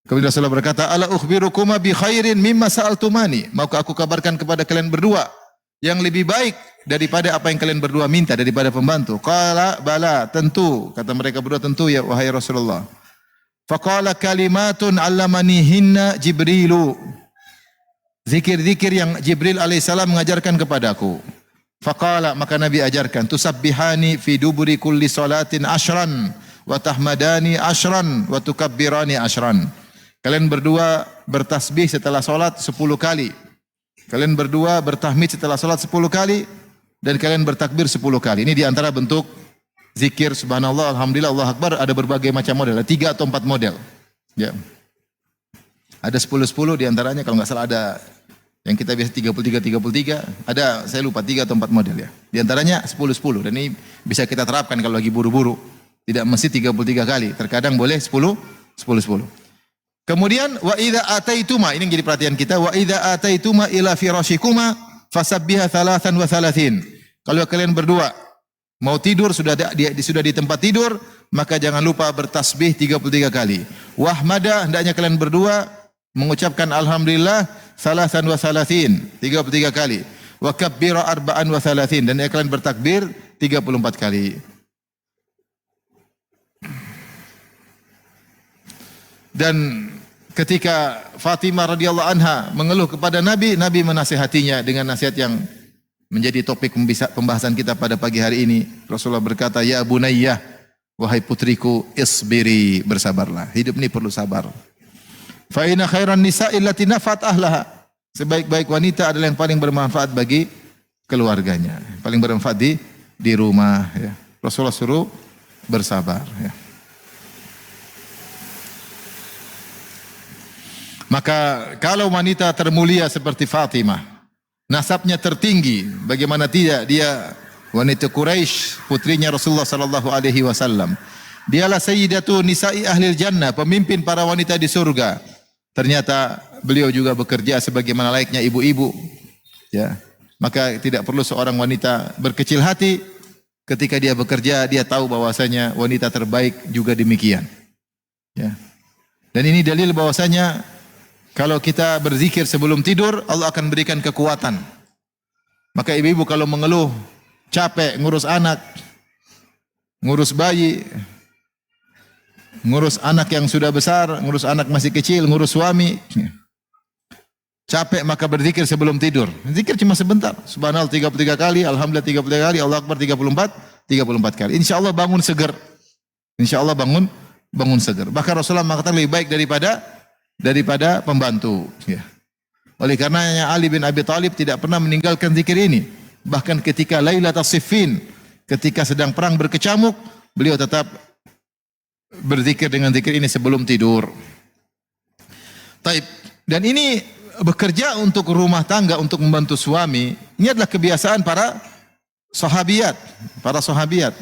Kemudian Rasulullah berkata, ala ukhbirukuma bi khairin mimma sa'altumani. Maukah aku kabarkan kepada kalian berdua yang lebih baik daripada apa yang kalian berdua minta daripada pembantu? Qala bala, tentu. Kata mereka berdua, tentu ya wahai Rasulullah. Faqala kalimatun 'allamanihinna Jibrilu. Zikir-zikir yang Jibril alaihissalam mengajarkan kepadaku. Faqala, maka Nabi ajarkan, tusabbihani fi duburi kulli salatin ashran wa tahmadani ashran wa tukabbirani ashran. Kalian berdua bertasbih setelah salat 10 kali. Kalian berdua bertahmid setelah salat 10 kali dan kalian bertakbir 10 kali. Ini di antara bentuk zikir subhanallah, alhamdulillah, Allah akbar, ada berbagai macam model, ada 3 atau 4 model. Ya. Ada 10-10 di antaranya, kalau enggak salah ada yang kita biasa 33, ada saya lupa 3 atau 4 model ya. Di antaranya 10-10 dan ini bisa kita terapkan kalau lagi buru-buru. Tidak mesti 33 kali, terkadang boleh 10-10. Kemudian wa idza ataituma, ini yang jadi perhatian kita, wa idza ataituma ila firashikuma fasabbiha 33. Kalau kalian berdua mau tidur sudah di tempat tidur, maka jangan lupa bertasbih 33 kali. Wahmada, hendaknya kalian berdua mengucapkan alhamdulillah 33 kali. wa kabbira arba'an wa thalathin, dan kalian bertakbir 34 kali. Dan ketika Fatimah radhiyallahu anha mengeluh kepada Nabi, Nabi menasihatinya dengan nasihat yang menjadi topik pembahasan kita pada pagi hari ini. Rasulullah berkata, "Ya bunayyah, wahai putriku, isbiri, bersabarlah. Hidup ini perlu sabar. Fa inna khairan nisa'i allati nafat ahlaha." Sebaik-baik wanita adalah yang paling bermanfaat bagi keluarganya, paling bermanfaat di rumah, ya. Rasulullah suruh bersabar, ya. Maka kalau wanita termulia seperti Fatimah, nasabnya tertinggi, bagaimana tidak, dia wanita Quraisy, putrinya Rasulullah sallallahu alaihi wasallam. Dialah sayyidatu nisa'i ahlil jannah, pemimpin para wanita di surga. Ternyata beliau juga bekerja sebagaimana layaknya ibu-ibu, ya. Maka tidak perlu seorang wanita berkecil hati ketika dia bekerja, dia tahu bahwasanya wanita terbaik juga demikian, ya. Dan ini dalil bahwasanya kalau kita berzikir sebelum tidur, Allah akan berikan kekuatan. Maka ibu-ibu kalau mengeluh, capek ngurus anak, ngurus bayi, ngurus anak yang sudah besar, ngurus anak masih kecil, ngurus suami, capek, maka berzikir sebelum tidur. Zikir cuma sebentar. Subhanallah 33 kali, alhamdulillah 33 kali, Allah Akbar 34 kali. Insyaallah bangun seger. Insyaallah bangun seger. Bahkan Rasulullah mengatakan lebih baik daripada pembantu, ya. Oleh karenanya Ali bin Abi Thalib tidak pernah meninggalkan zikir ini. Bahkan ketika Lailatul Siffin, ketika sedang perang berkecamuk, beliau tetap berzikir dengan zikir ini sebelum tidur. Taib. Dan ini bekerja untuk rumah tangga, untuk membantu suami. Ini adalah kebiasaan para sahabiat.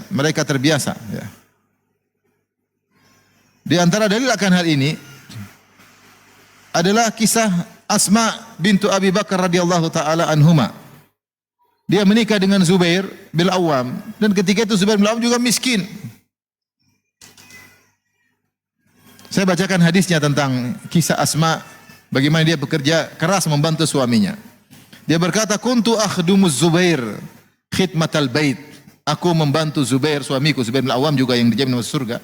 Mereka terbiasa, ya. Di antara dalil akan hal ini adalah kisah Asma bintu Abi Bakar radhiyallahu taala anhuma. Dia menikah dengan Zubair bin Awam, dan ketika itu Zubair bin Awam juga miskin. Saya bacakan hadisnya tentang kisah Asma, bagaimana dia bekerja keras membantu suaminya. Dia berkata, "Kuntu akhdumuz Zubair khidmatal bait." Aku membantu Zubair, suamiku. Zubair bin Awam juga yang dijamin masuk surga.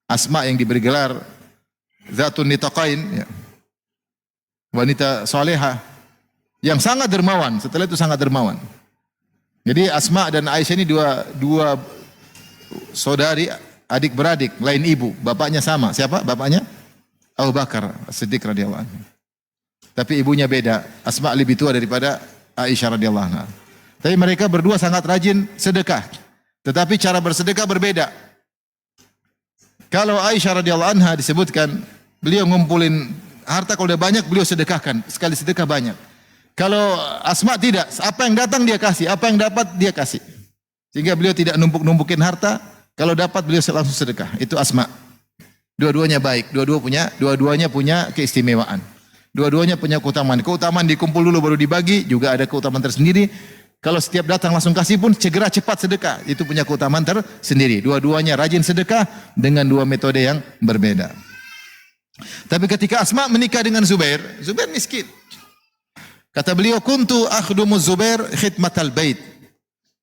Asma yang diberi gelar Zatun Nitaqain, ya. Wanita soleha yang sangat dermawan. Setelah itu sangat dermawan. Jadi Asma dan Aisyah ini dua saudari, adik beradik, lain ibu, bapaknya sama. Siapa bapaknya? Abu Bakar As-Siddiq radhiyallahu anhu. Tapi ibunya beda. Asma lebih tua daripada Aisyah radhiyallahu anha. Tapi mereka berdua sangat rajin sedekah. Tetapi cara bersedekah berbeda. Kalau Aisyah radhiyallahu anha disebutkan, beliau ngumpulin harta, kalau udah banyak beliau sedekahkan, sekali sedekah banyak. Kalau Asma tidak, apa yang datang dia kasih, apa yang dapat dia kasih. Sehingga beliau tidak numpuk-numpukin harta, kalau dapat beliau langsung sedekah. Itu Asma. Dua-duanya baik, dua-duanya punya keistimewaan. Dua-duanya punya keutamaan. Keutamaan dikumpul dulu baru dibagi, juga ada keutamaan tersendiri. Kalau setiap datang langsung kasih pun segera cepat sedekah, itu punya keutamaan tersendiri. Dua-duanya rajin sedekah dengan dua metode yang berbeda. Tapi ketika Asma menikah dengan Zubair, Zubair miskin. Kata beliau, "Kuntu akhdumu Zubair khidmatal bait."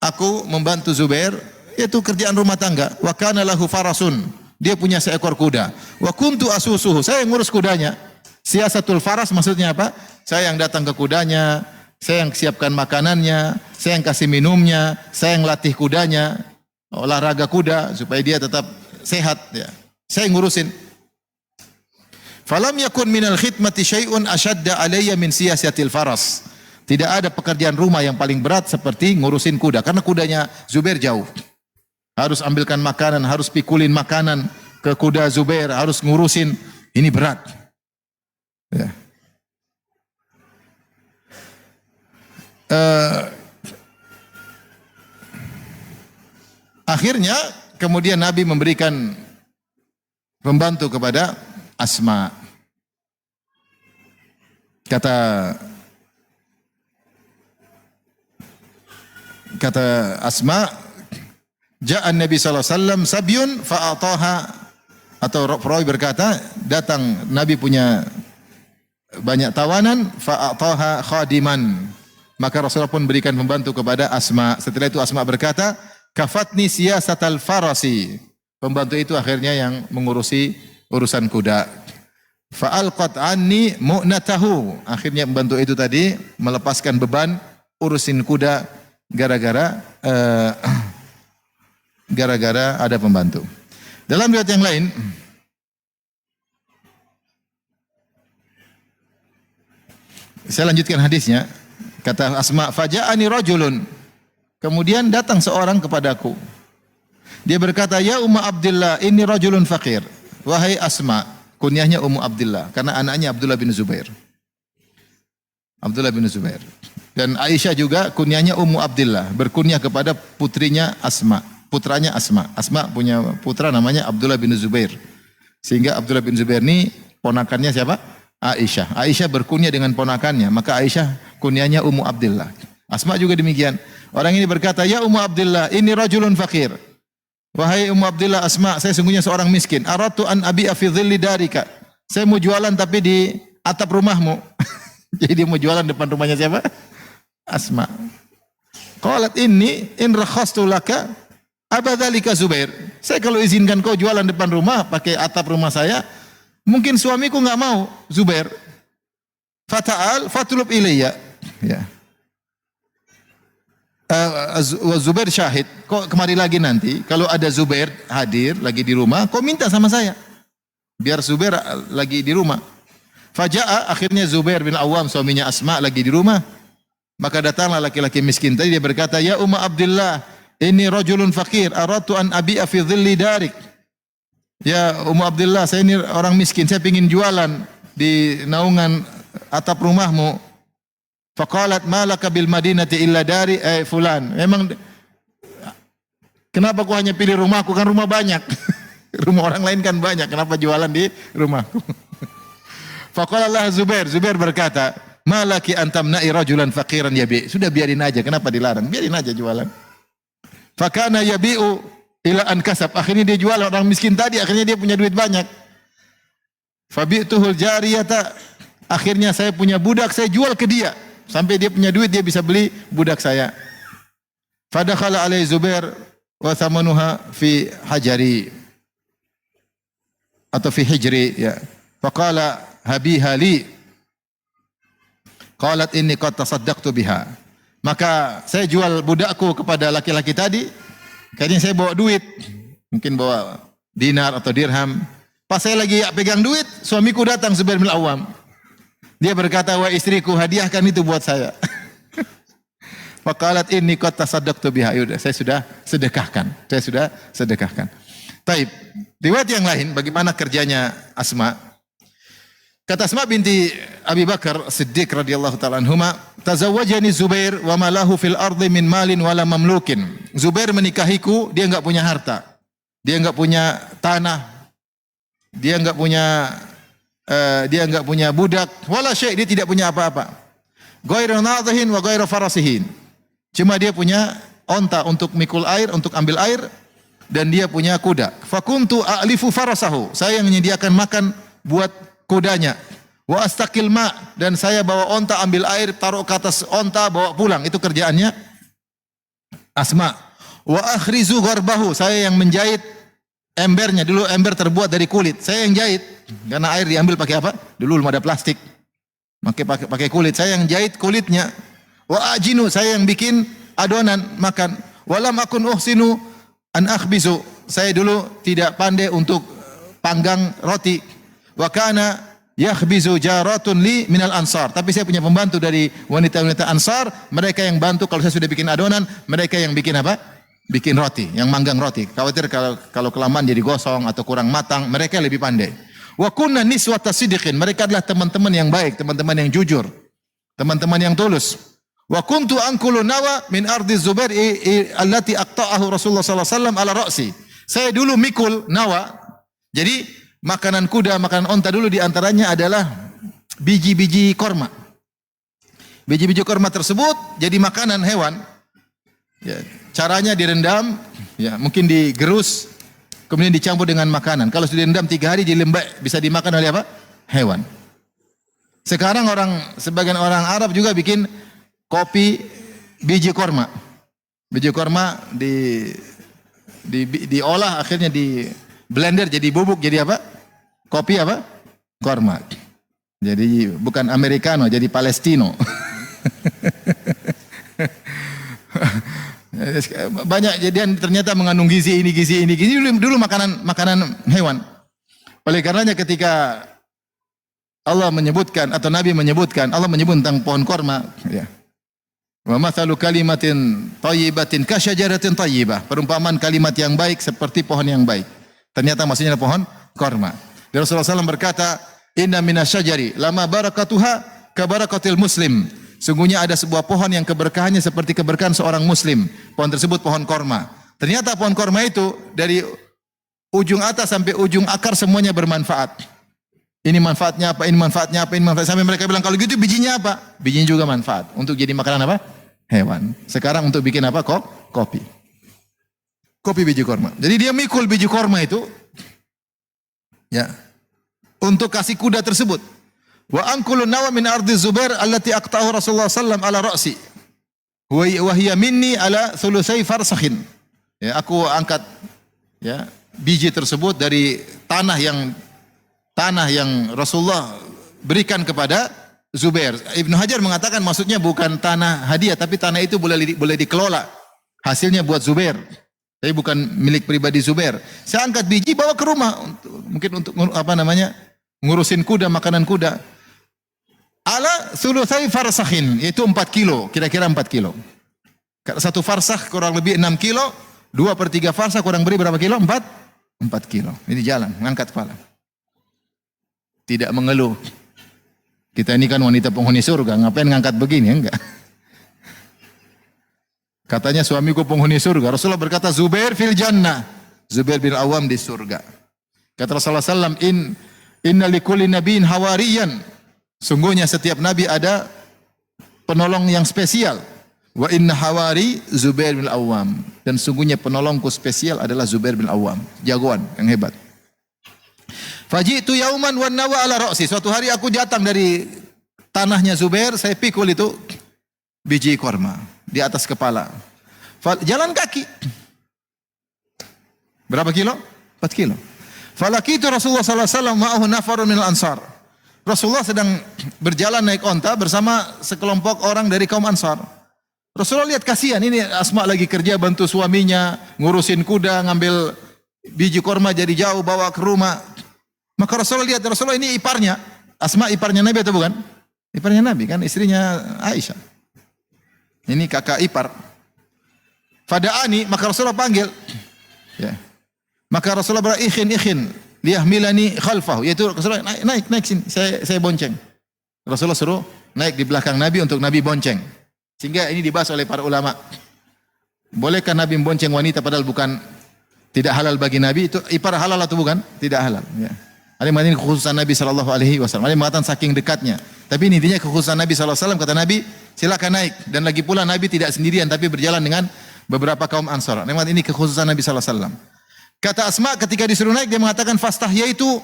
Aku membantu Zubair, yaitu kerjaan rumah tangga. Wa kana lahu farasun. Dia punya seekor kuda. Wa kuntu asusuhu. Saya yang ngurus kudanya. Siasatul faras maksudnya apa? Saya yang datang ke kudanya, saya yang siapkan makanannya, saya yang kasih minumnya, saya yang latih kudanya, olahraga kuda supaya dia tetap sehat, ya. Saya yang ngurusin. Falam yakun minal khidmati syai'un ashadda alayya min siyasatil faras. Tidak ada pekerjaan rumah yang paling berat seperti ngurusin kuda, karena kudanya Zubair jauh. Harus ambilkan makanan, harus pikulin makanan ke kuda Zubair, harus ngurusin. Ini berat. Ya. Akhirnya kemudian Nabi memberikan pembantu kepada Asma. Kata Asma, ja'an Nabi sallallahu alaihi wasallam sabyun fa'ataha, atau perawi berkata, datang Nabi punya banyak tawanan, fa'ataha khadiman. Maka Rasulullah pun berikan pembantu kepada Asma. Setelah itu Asma berkata, kafatni siyasatal farasi. Pembantu itu akhirnya yang mengurusi urusan kuda. Fa'alqat anni mu'natahu. Akhirnya pembantu itu tadi melepaskan beban urusin kuda gara-gara ada pembantu. Dalam riwayat yang lain, saya lanjutkan hadisnya. Kata Asma, faja'ani rajulun. Kemudian datang seorang kepadaku. Dia berkata, ya Ummu Abdillah, inni rajulun faqir. Wahai Asma, kunyahnya Ummu Abdillah karena anaknya Abdullah bin Zubair. Abdullah bin Zubair. Dan Aisyah juga kunyahnya Ummu Abdillah, berkunyah kepada putrinya Asma, putranya Asma. Asma punya putra namanya Abdullah bin Zubair. Sehingga Abdullah bin Zubair ini ponakannya siapa? Aisyah. Aisyah berkunyah dengan ponakannya, maka Aisyah kunyahnya Ummu Abdillah. Asma juga demikian. Orang ini berkata, ya Ummu Abdillah, ini rajulun fakir. Wahai Ummu Abdillah, Asma, saya sungguhnya seorang miskin. Aratu an abi'a fi dhilli darika. Saya mau jualan tapi di atap rumahmu. Jadi dia mau jualan depan rumahnya siapa? Asma. Qalat inni in rakhastu laka abadzalika Zubair. Saya kalau izinkan kau jualan depan rumah pakai atap rumah saya, mungkin suamiku enggak mau, Zubair. Fata'al fatlub ilayya. Ya. Zubair syahid. Kau kemari lagi nanti kalau ada Zubair hadir lagi di rumah, kau minta sama saya. Biar Zubair lagi di rumah. Faja'a, akhirnya Zubair bin Awam suaminya Asma lagi di rumah. Maka datanglah laki-laki miskin tadi, dia berkata, ya Ummu Abdillah, ini rajulun fakir, aratu an abi'a fi dhilli darik. Ya Ummu Abdillah, saya ini orang miskin, saya ingin jualan di naungan atap rumahmu. Faqalat ma laka bil madinati illa dari fulan. Memang kenapa kau hanya pilih rumahku, kan rumah banyak. Rumah orang lain kan banyak, kenapa jualan di rumahku? Faqala lah Zubair, Zubair berkata, ma laki antamna'i rajulan faqiran yabi. Sudah biarin aja, kenapa dilarang? Biarin aja jualan. Fakana yabi'u ila an kasab. Akhirnya dia jual orang miskin tadi, akhirnya dia punya duit banyak. Fabi'tuhul jariyata. Akhirnya saya punya budak, saya jual ke dia. Sampai dia punya duit, dia bisa beli budak saya. Fadakhala alai Zubair wa thamanuha fi hajari. Atau fi hijri. Ya. Faqala habiha li. Qalat inni qad tasaddaqtu biha. Maka saya jual budakku kepada laki-laki tadi. Kayaknya saya bawa duit. Mungkin bawa dinar atau dirham. Pas saya lagi pegang duit, suamiku datang Zubair bin Awam. Dia berkata, wah istriku, hadiahkan itu buat saya. Faqalat inni qad tasaddaqtu biha. Yaudah, saya sudah sedekahkan. Saya sudah sedekahkan. Taib. Riwayat yang lain, bagaimana kerjanya Asma? Kata Asma binti Abi Bakar Siddiq radhiyallahu ta'ala anhuma, tazawwajani Zubair wa ma lahu fil ardi min malin wala mamlukin. Zubair menikahiku, dia enggak punya harta. Dia enggak punya tanah. Dia enggak punya budak, wala syai', dia tidak punya apa-apa. Ghairu nadhihin wa ghairu farasihin. Cuma dia punya onta untuk mikul air, untuk ambil air, dan dia punya kuda. Fakuntu a'lifu farasahu. Saya yang menyediakan makan buat kudanya. Wa astaqil ma, dan saya bawa onta ambil air, taruh ke atas onta, bawa pulang. Itu kerjaannya Asma. Wa akhrizu gharbahu, saya yang menjahit embernya. Dulu ember terbuat dari kulit, saya yang jahit. Karena air diambil pakai apa? Dulu belum ada plastik. Pakai kulit. Saya yang jahit kulitnya. Wa ajinu, saya yang bikin adonan makan. Walam akun uhsinu an akhbizu. Saya dulu tidak pandai untuk panggang roti. Wa kana yakhbizu jaratun li minal ansar. Tapi saya punya pembantu dari wanita-wanita Ansar, mereka yang bantu kalau saya sudah bikin adonan, mereka yang bikin apa? Bikin roti, yang manggang roti. Khawatir kalau kelamaan jadi gosong atau kurang matang, mereka lebih pandai. Wa kunna niswata sidiqin, mereka adalah teman-teman yang baik, teman-teman yang jujur, teman-teman yang tulus. Wa kuntu anqulu nawa min ardi Zubair allati aqta'ahu Rasulullah sallallahu alaihi wasallam ala ra'si. Saya dulu mikul nawa. Jadi makanan kuda, makanan onta dulu diantaranya adalah biji-biji korma. Biji-biji korma tersebut jadi makanan hewan. Ya, caranya direndam, ya mungkin digerus, kemudian dicampur dengan makanan. Kalau sudah direndam 3 hari jadi lembek, bisa dimakan oleh apa? Hewan. Sekarang sebagian orang Arab juga bikin kopi biji korma. Biji korma diolah akhirnya di blender jadi bubuk jadi apa? Kopi apa? Korma. Jadi bukan Americano jadi Palestino. Banyak jadian ternyata mengandung gizi ini. Dulu makanan hewan. Oleh karenanya ketika Allah menyebutkan atau Nabi menyebutkan, Allah menyebut tentang pohon korma, ya. Wa mathalu kalimatin thayyibatin kasyajaratin thayyibah. Perumpamaan kalimat yang baik seperti pohon yang baik. Ternyata maksudnya adalah pohon korma. Dan Rasulullah SAW berkata, inna minasyajari lama barakatuha kabarakatil muslim. Sungguhnya ada sebuah pohon yang keberkahannya seperti keberkahan seorang muslim. Pohon tersebut pohon korma. Ternyata pohon korma itu dari ujung atas sampai ujung akar semuanya bermanfaat. Ini manfaatnya apa, ini manfaatnya apa, ini manfaatnya. Sampai mereka bilang, kalau gitu bijinya apa? Bijinya juga manfaat. Untuk jadi makanan apa? Hewan. Sekarang untuk bikin apa? Kopi. Kopi biji korma. Jadi dia mikul biji korma itu, ya, untuk kasih kuda tersebut. Wa anqulu nawa min ardi Zubair allati aqta'ahu Rasulullah sallallahu ala ra'si. Wa hiya minni ala thulusai farsakhin. Ya, aku angkat ya biji tersebut dari tanah yang Rasulullah berikan kepada Zubair. Ibnu Hajar mengatakan maksudnya bukan tanah hadiah tapi tanah itu boleh dikelola. Hasilnya buat Zubair. Tapi bukan milik pribadi Zubair. Saya angkat biji bawa ke rumah mungkin untuk apa namanya? Ngurusin kuda, makanan kuda. Ala thulutsai farsakhin, itu 4 kilo, kira-kira 4 kilo. Satu farsakh kurang lebih 6 kilo, 2/3 farsakh kurang beri berapa kilo? 4 kilo. Ini jalan, ngangkat kepala. Tidak mengeluh. Kita ini kan wanita penghuni surga, ngapain ngangkat begini? Enggak. Katanya suamiku penghuni surga. Rasulullah berkata, Zubair fil jannah. Zubair bin Awam di surga. Kata Rasulullah SAW, inna likulli nabiyyin hawariyan. Sungguhnya setiap nabi ada penolong yang spesial. Wa inna hawari Zubair bin Awam. Dan sungguhnya penolongku spesial adalah Zubair bin Awam. Jagoan yang hebat. Faji'tu yauman wan nawa ala ra'si. Suatu hari aku datang dari tanahnya Zubair, saya pikul itu biji korma di atas kepala. Jalan kaki. Berapa kilo? 4 kilo. Falakitu Rasulullah sallallahu alaihi wasallam ma'ahu nafarun minal ansar. Rasulullah sedang berjalan naik onta bersama sekelompok orang dari kaum Ansar. Rasulullah lihat kasihan, ini Asma lagi kerja bantu suaminya, ngurusin kuda, ngambil biji korma jadi jauh bawa ke rumah. Maka Rasulullah lihat, Rasulullah ini iparnya. Asma iparnya Nabi atau bukan? Iparnya Nabi kan, istrinya Aisyah. Ini kakak ipar. Fada'ani, maka Rasulullah panggil. Ya. Maka Rasulullah berkata, ikhin. Liyahmilani khalfahu, yaitu Rasulullah naik sini, saya bonceng. Rasulullah suruh naik di belakang Nabi untuk Nabi bonceng. Sehingga ini dibahas oleh para ulama. Bolehkah Nabi membonceng wanita padahal bukan tidak halal bagi Nabi? Itu ipar halal atau bukan? Tidak halal. Ya. Ada yang mengatakan kekhususan Nabi sallallahu alaihi wasallam. Ada yang mengatakan saking dekatnya. Tapi intinya kekhususan Nabi sallallahu alaihi wasallam, kata Nabi, silakan naik. Dan lagi pula Nabi tidak sendirian tapi berjalan dengan beberapa kaum Ansar. Ini kekhususan Nabi sallallahu alaihi wasallam. Kata Asma ketika disuruh naik dia mengatakan fastahyaitu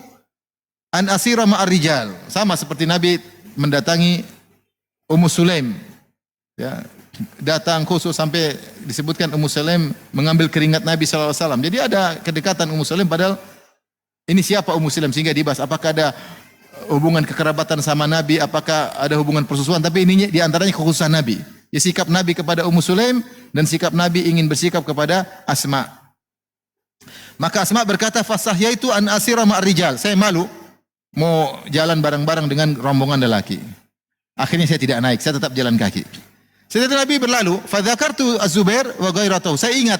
an asira ma'ar rijal. Sama seperti Nabi mendatangi Ummu Sulaim. Ya, datang khusus sampai disebutkan Ummu Sulaim mengambil keringat Nabi sallallahu alaihi wasallam. Jadi ada kedekatan Ummu Sulaim padahal ini siapa Ummu Sulaim sehingga dibahas apakah ada hubungan kekerabatan sama Nabi, apakah ada hubungan persusuan, tapi ini di antaranya kekhususan Nabi. Ya, sikap Nabi kepada Ummu Sulaim dan sikap Nabi ingin bersikap kepada Asma. Maka Asma berkata, fasahyaitu an asira ma'ar rijal. Saya malu mau jalan bareng-bareng dengan rombongan lelaki. Akhirnya saya tidak naik, saya tetap jalan kaki. Setelah Nabi berlalu, fadzakartu Az-Zubair wa ghairatahu. Saya ingat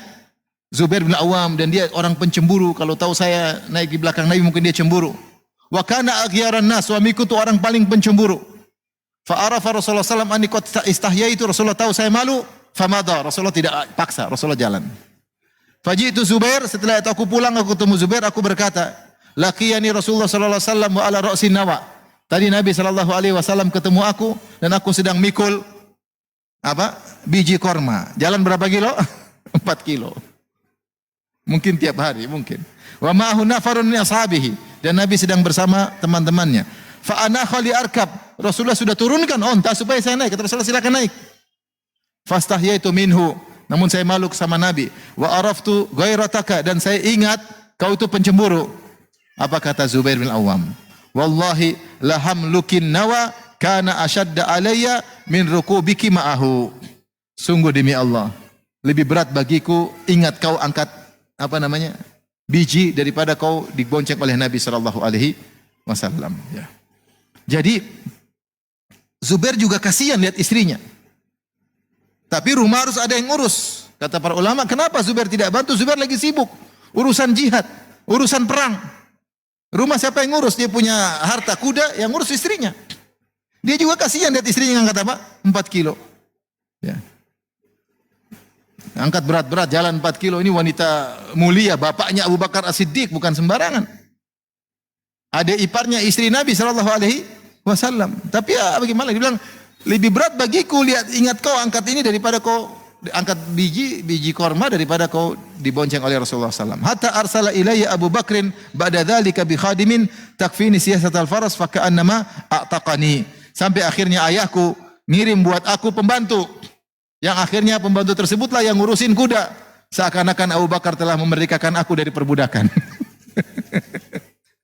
Zubair bin Awam dan dia orang pencemburu. Kalau tahu saya naik di belakang Nabi mungkin dia cemburu. Wa kana aghyaran nas, suamiku itu orang paling pencemburu. Fa arafa Rasulullah sallallahu alaihi wasallam anni qad istahyaitu. Rasulullah tahu saya malu, famada. Rasulullah tidak paksa, Rasulullah jalan. Faji'tu Zubair, setelah itu aku pulang, aku ketemu Zubair, aku berkata, laqiyani Rasulullah sallallahu alaihi wasallam wa ala ra'si nawa. Tadi Nabi sallallahu alaihi wasallam ketemu aku dan aku sedang mikul apa? Biji korma. Jalan berapa kilo? 4 kilo. Mungkin tiap hari, mungkin. Wa ma'ahu nafarun min ashabihi, dan Nabi sedang bersama teman-temannya. Fa ana khali arkab. Rasulullah sudah turunkan onta supaya saya naik. Kata Rasulullah silakan naik. fastahyaitu minhu, namun saya malu sama Nabi. Wa araftu ghairataka, dan saya ingat kau itu pencemburu. Apa kata Zubair bin Awam? Wallahi lahamlukin nawa kana ashadda alayya min rukubiki ma'ahu. Sungguh demi Allah, lebih berat bagiku ingat kau angkat biji daripada kau dibonceng oleh Nabi sallallahu alaihi wasallam. Ya. Jadi Zubair juga kasihan lihat istrinya. Tapi rumah harus ada yang ngurus. Kata para ulama, kenapa Zubair tidak bantu? Zubair lagi sibuk urusan jihad, urusan perang. Rumah siapa yang ngurus? Dia punya harta kuda, yang ngurus istrinya. Dia juga kasihan lihat istrinya ngangkat apa? 4 kilo. Ya. Angkat berat-berat, jalan 4 kilo. Ini wanita mulia, bapaknya Abu Bakar As-Siddiq, bukan sembarangan. Adik iparnya istri Nabi sallallahu alaihi wasallam. Tapi ya bagaimana? Dia bilang, lebih berat bagiku ingat kau angkat ini daripada kau angkat biji korma daripada kau dibonceng oleh Rasulullah SAW. Hatta arsala ilayya Abu Bakrin ba'da dzalika bi khadimin takfini siyasatal faras fa ka'annama a'taqani. Sampai akhirnya ayahku ngirim buat aku pembantu. Yang akhirnya pembantu tersebutlah yang ngurusin kuda. Seakan-akan Abu Bakar telah memerdekakan aku dari perbudakan.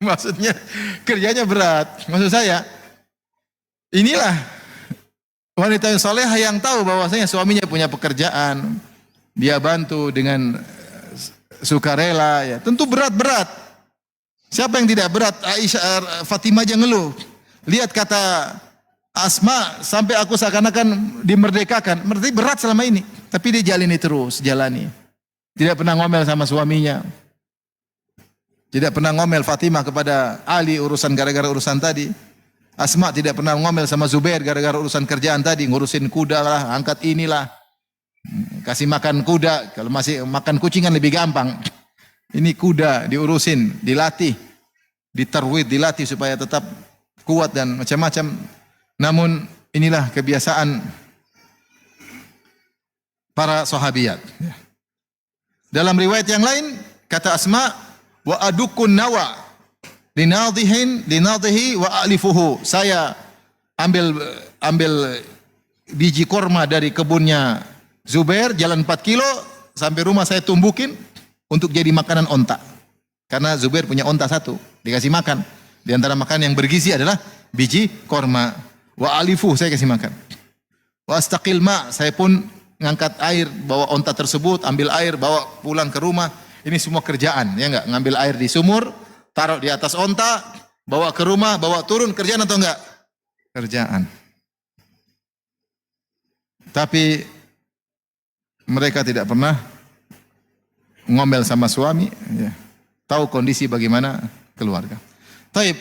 Maksudnya kerjanya berat. Maksud saya, inilah wanita yang salehah yang tahu bahwasanya suaminya punya pekerjaan, dia bantu dengan sukarela, ya. Tentu berat-berat. Siapa yang tidak berat? Aisyah, Fatimah aja ngeluh. Lihat kata Asma, sampai aku seakan-akan dimerdekakan. Berarti berat selama ini. Tapi dia jalani. Tidak pernah ngomel sama suaminya. Tidak pernah ngomel Fatimah kepada Ali urusan gara-gara urusan tadi. Asma tidak pernah ngomel sama Zubair gara-gara urusan kerjaan tadi, ngurusin kuda lah, angkat inilah, kasih makan kuda. Kalau masih makan kucing kan lebih gampang. Ini kuda diurusin, dilatih, ditarwid, dilatih supaya tetap kuat dan macam-macam. Namun inilah kebiasaan para sahabiyat. Dalam riwayat yang lain kata Asma, wa adukun nawa linadhihi wa alifuhu. Saya ambil biji korma dari kebunnya Zubair, jalan 4 kilo sampai rumah saya tumbukin untuk jadi makanan onta. Karena Zubair punya onta 1, dikasih makan. Di antara makanan yang bergizi adalah biji korma. Wa alifuhu, saya kasih makan. Wa astaqil ma, saya pun ngangkat air, bawa onta tersebut, ambil air, bawa pulang ke rumah. Ini semua kerjaan, ya enggak? Ngambil air di sumur, taruh di atas onta, bawa ke rumah, bawa turun, kerjaan atau enggak? Kerjaan. Tapi mereka tidak pernah ngomel sama suami, ya. Tahu kondisi bagaimana keluarga. Taib.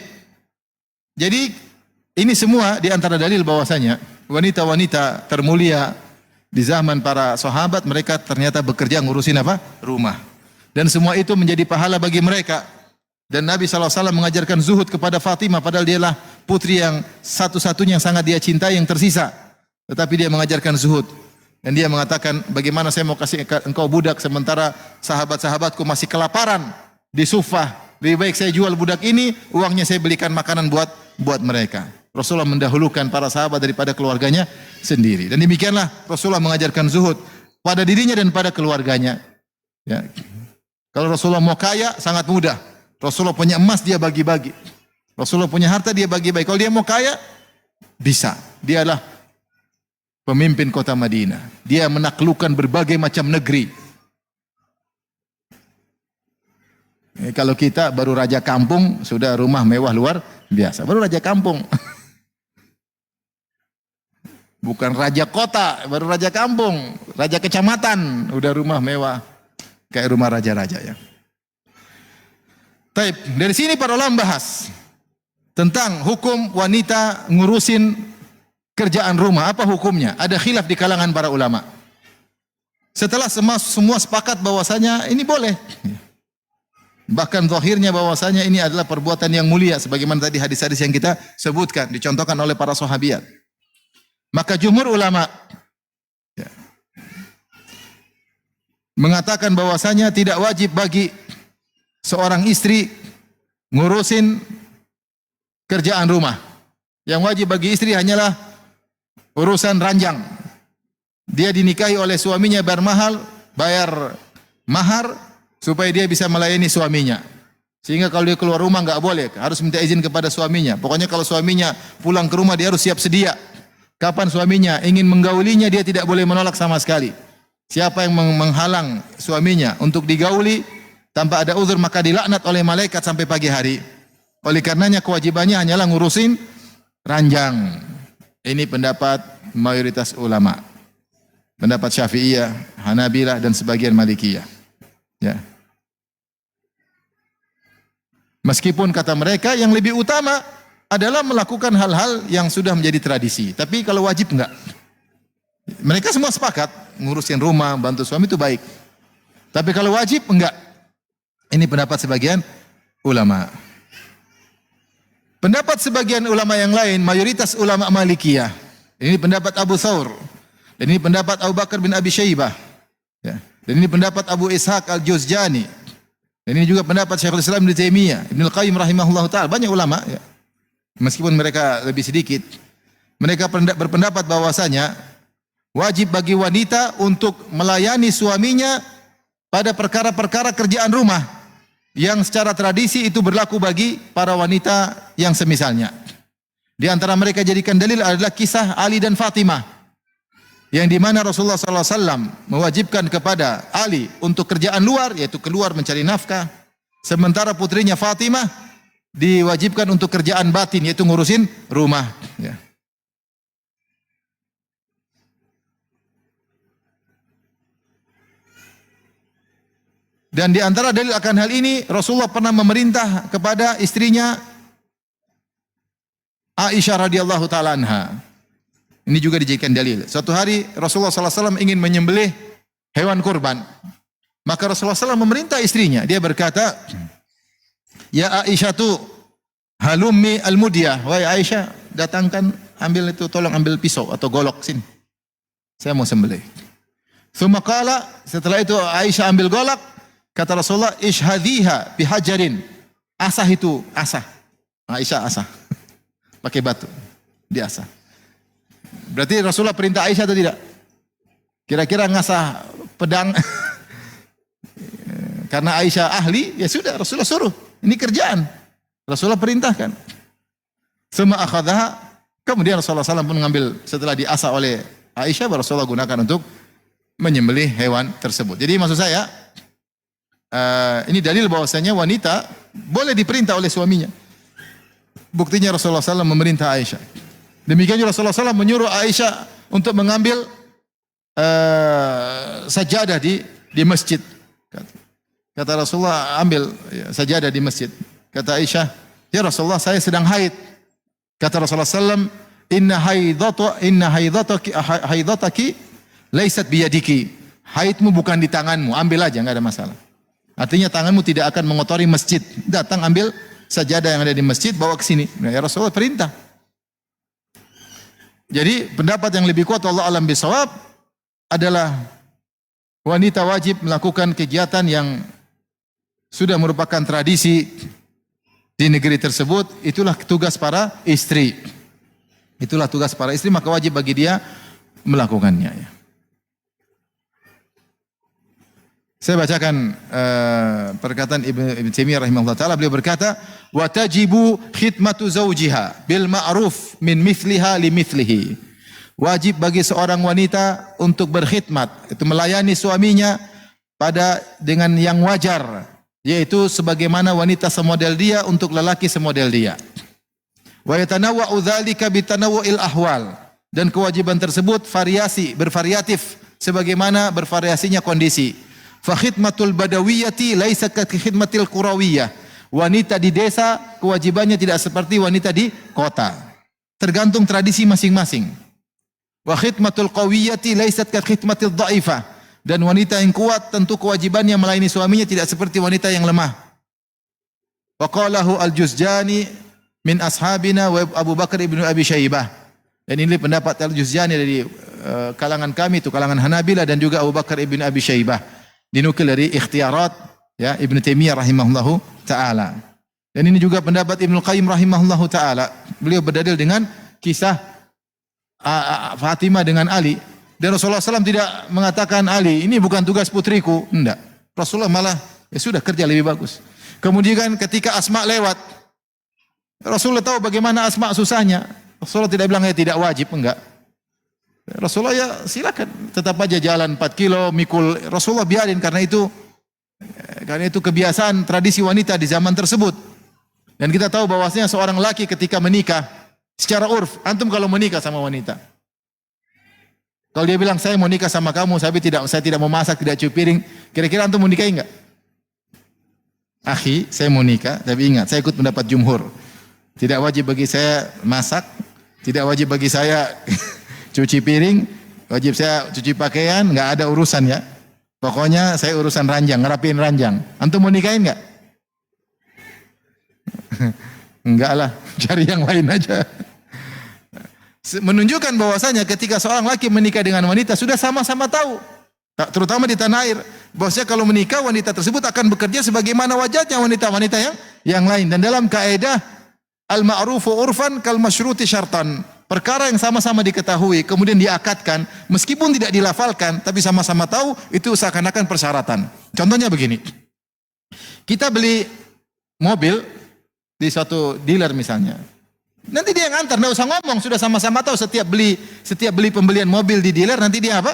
Jadi ini semua di antara dalil bahwasanya wanita-wanita termulia di zaman para sahabat, mereka ternyata bekerja ngurusin apa? Rumah. Dan semua itu menjadi pahala bagi mereka. Dan Nabi SAW mengajarkan zuhud kepada Fatimah, padahal dialah putri yang satu-satunya yang sangat dia cintai yang tersisa. Tetapi dia mengajarkan zuhud. Dan dia mengatakan, bagaimana saya mau kasih engkau budak sementara sahabat-sahabatku masih kelaparan di Sufah. Lebih baik saya jual budak ini, uangnya saya belikan makanan buat mereka. Rasulullah mendahulukan para sahabat daripada keluarganya sendiri. Dan demikianlah Rasulullah mengajarkan zuhud pada dirinya dan pada keluarganya. Ya. Kalau Rasulullah mau kaya, sangat mudah. Rasulullah punya emas, dia bagi-bagi. Rasulullah punya harta, dia bagi-bagi. Kalau dia mau kaya, bisa. Dia adalah pemimpin kota Madinah. Dia menaklukkan berbagai macam negeri. Kalau kita baru raja kampung, sudah rumah mewah luar biasa. Baru raja kampung. Bukan raja kota, baru raja kampung. Raja kecamatan, udah rumah mewah. Kayak rumah raja-raja ya. Taib, dari sini para ulama bahas tentang hukum wanita ngurusin kerjaan rumah. Apa hukumnya? Ada khilaf di kalangan para ulama. Setelah semua sepakat bahwasanya ini boleh. Bahkan zahirnya bahwasanya ini adalah perbuatan yang mulia. Sebagaimana tadi hadis-hadis yang kita sebutkan. Dicontohkan oleh para sahabiat. Maka jumhur ulama mengatakan bahwasanya tidak wajib bagi seorang istri ngurusin kerjaan rumah. Yang wajib bagi istri hanyalah urusan ranjang. Dia dinikahi oleh suaminya bayar mahar supaya dia bisa melayani suaminya. Sehingga kalau dia keluar rumah enggak boleh, harus minta izin kepada suaminya. Pokoknya kalau suaminya pulang ke rumah dia harus siap sedia. Kapan suaminya ingin menggaulinya dia tidak boleh menolak sama sekali. Siapa yang menghalang suaminya untuk digauli tanpa ada uzur maka dilaknat oleh malaikat sampai pagi hari. Oleh karenanya kewajibannya hanyalah ngurusin ranjang. Ini pendapat mayoritas ulama. Pendapat Syafi'iyah, Hanabilah dan sebagian Malikiyah. Ya. Meskipun kata mereka yang lebih utama adalah melakukan hal-hal yang sudah menjadi tradisi. Tapi kalau wajib enggak. Mereka semua sepakat ngurusin rumah, bantu suami itu baik. Tapi kalau wajib enggak. Ini pendapat sebagian ulama. Pendapat sebagian ulama yang lain, mayoritas ulama Malikiyah. Ini pendapat Abu Thawr. Dan ini pendapat Abu Bakar bin Abi Syaibah. Ya. Dan ini pendapat Abu Ishaq Al-Juzjani. Dan ini juga pendapat Syekhul Islam Ibnu Taimiyah, Ibnu Qayyim rahimahullah taala, banyak ulama ya. Meskipun mereka lebih sedikit, mereka berpendapat bahwasanya wajib bagi wanita untuk melayani suaminya pada perkara-perkara kerjaan rumah yang secara tradisi itu berlaku bagi para wanita yang semisalnya. Di antara mereka jadikan dalil adalah kisah Ali dan Fatimah, yang di mana Rasulullah SAW mewajibkan kepada Ali untuk kerjaan luar, yaitu keluar mencari nafkah, sementara putrinya Fatimah diwajibkan untuk kerjaan batin, yaitu ngurusin rumah. Ya. Dan di antara dalil akan hal ini, Rasulullah pernah memerintah kepada istrinya Aisyah radhiyallahu taala anha. Ini juga dijadikan dalil. Suatu hari Rasulullah SAW ingin menyembelih hewan kurban. Maka Rasulullah SAW memerintah istrinya. Dia berkata, Ya Aisyatu halummi al-mudiyah. Wahai Aisyah, datangkan, tolong ambil pisau atau golok sini. Saya mau sembelih. Tsumma qala, setelah itu Aisyah ambil golok, kata Rasulullah, ishhadhiha bihajarin. Asah itu, asah. Aisyah asah. Pakai batu. Diasah. Berarti Rasulullah perintah Aisyah atau tidak? Kira-kira ngasah pedang karena Aisyah ahli, ya sudah Rasulullah suruh. Ini kerjaan. Rasulullah perintahkan. Summa akhadhaha, kemudian Rasulullah SAW pun mengambil setelah diasah oleh Aisyah, Rasulullah gunakan untuk menyembelih hewan tersebut. Jadi maksud saya, ini dalil bahwasanya wanita boleh diperintah oleh suaminya. Buktinya Rasulullah SAW memerintah Aisyah. Demikian juga Rasulullah SAW menyuruh Aisyah untuk mengambil sajadah di masjid. Kata Rasulullah, ambil sajadah di masjid. Kata Aisyah, ya Rasulullah, saya sedang haid. Kata Rasulullah SAW, inna haidataki laysat biyadiki. Haidmu bukan di tanganmu, ambil aja, enggak ada masalah. Artinya tanganmu tidak akan mengotori masjid. Datang ambil sajadah yang ada di masjid, bawa ke sini. Ya Rasulullah perintah. Jadi pendapat yang lebih kuat Allah alam bisawab adalah wanita wajib melakukan kegiatan yang sudah merupakan tradisi di negeri tersebut. Itulah tugas para istri. Itulah tugas para istri, maka wajib bagi dia melakukannya. Ya. Saya bacakan perkataan Ibn Taimiyah rahimahullah taala. Beliau berkata, "Wa tajibu khidmatu zawjiha bil ma'ruf min mithliha li mithlihi." Wajib bagi seorang wanita untuk berkhidmat, itu melayani suaminya dengan yang wajar, yaitu sebagaimana wanita semodel dia untuk lelaki semodel dia. Wa yatanawwa'u dzalika bi tanawwu'il ahwal, dan kewajiban tersebut bervariatif sebagaimana bervariasinya kondisi. Fa khidmatul badawiyati laisa ka khidmatil qurawiyah. Wanita di desa kewajibannya tidak seperti wanita di kota. Tergantung tradisi masing-masing. Wa khidmatul qawiyati laisat ka khidmatil dhaifah. Dan wanita yang kuat tentu kewajibannya melayani suaminya tidak seperti wanita yang lemah. Wa qalahu al-Juzjani min ashabina wa Abu Bakar ibnu Abi Syaibah. Dan ini pendapat al-Juzjani dari kalangan kami, itu kalangan Hanabilah, dan juga Abu Bakar ibnu Abi Syaibah. Dinukil dari ikhtiarat ya Ibnu Taimiyah rahimahullahu taala. Dan ini juga pendapat Ibnu Qayyim rahimahullahu taala. Beliau berdalil dengan kisah Fatimah dengan Ali. Dan Rasulullah SAW tidak mengatakan, Ali, ini bukan tugas putriku. Enggak. Rasulullah malah, ya sudah, kerja lebih bagus. Kemudian ketika Asma lewat, Rasulullah tahu bagaimana Asma susahnya. Rasulullah tidak bilang, ya tidak wajib, enggak. Rasulullah ya silakan, tetap aja jalan 4 kilo, mikul. Rasulullah biarin karena itu kebiasaan tradisi wanita di zaman tersebut. Dan kita tahu bahwasanya seorang laki ketika menikah, secara urf, antum kalau menikah sama wanita, kalau dia bilang saya mau nikah sama kamu, saya tidak mau masak, tidak cuci piring, kira-kira antum mau nikahi enggak? Akhi, saya mau nikah, tapi ingat, saya ikut pendapat jumhur. Tidak wajib bagi saya masak, tidak wajib bagi saya cuci piring, wajib saya cuci pakaian, enggak ada urusan ya. Pokoknya saya urusan ranjang, ngerapiin ranjang. Antum mau nikahin enggak? Enggak lah, cari yang lain aja. Menunjukkan bahwasanya ketika seorang laki menikah dengan wanita sudah sama-sama tahu, terutama di tanah air, bahwasanya kalau menikah wanita tersebut akan bekerja sebagaimana wajahnya wanita-wanita yang lain. Dan dalam kaidah al-ma'rufu urfan kal masyruti syartan. Perkara yang sama-sama diketahui kemudian diakadkan meskipun tidak dilafalkan tapi sama-sama tahu, itu seakan-akan persyaratan. Contohnya begini. Kita beli mobil di suatu dealer misalnya. Nanti dia yang antar, enggak usah ngomong, sudah sama-sama tahu setiap beli pembelian mobil di dealer nanti dia apa?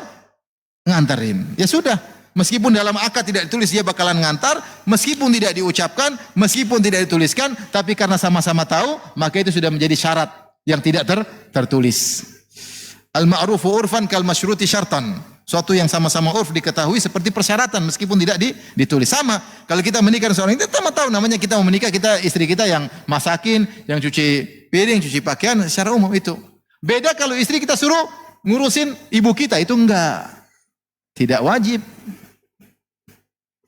Nganterin. Ya sudah, meskipun dalam akad tidak ditulis dia bakalan ngantar, meskipun tidak diucapkan, meskipun tidak dituliskan, tapi karena sama-sama tahu, maka itu sudah menjadi syarat yang tidak tertulis. Al-ma'rufu urfan kal masyruti syartan. Suatu yang sama-sama urf diketahui seperti persyaratan meskipun tidak ditulis. Sama kalau kita menikah dengan seorang, kita sama tahu namanya kita mau menikah, kita istri kita yang masakin, yang cuci piring, cuci pakaian secara umum itu. Beda kalau istri kita suruh ngurusin ibu kita, itu enggak. Tidak wajib.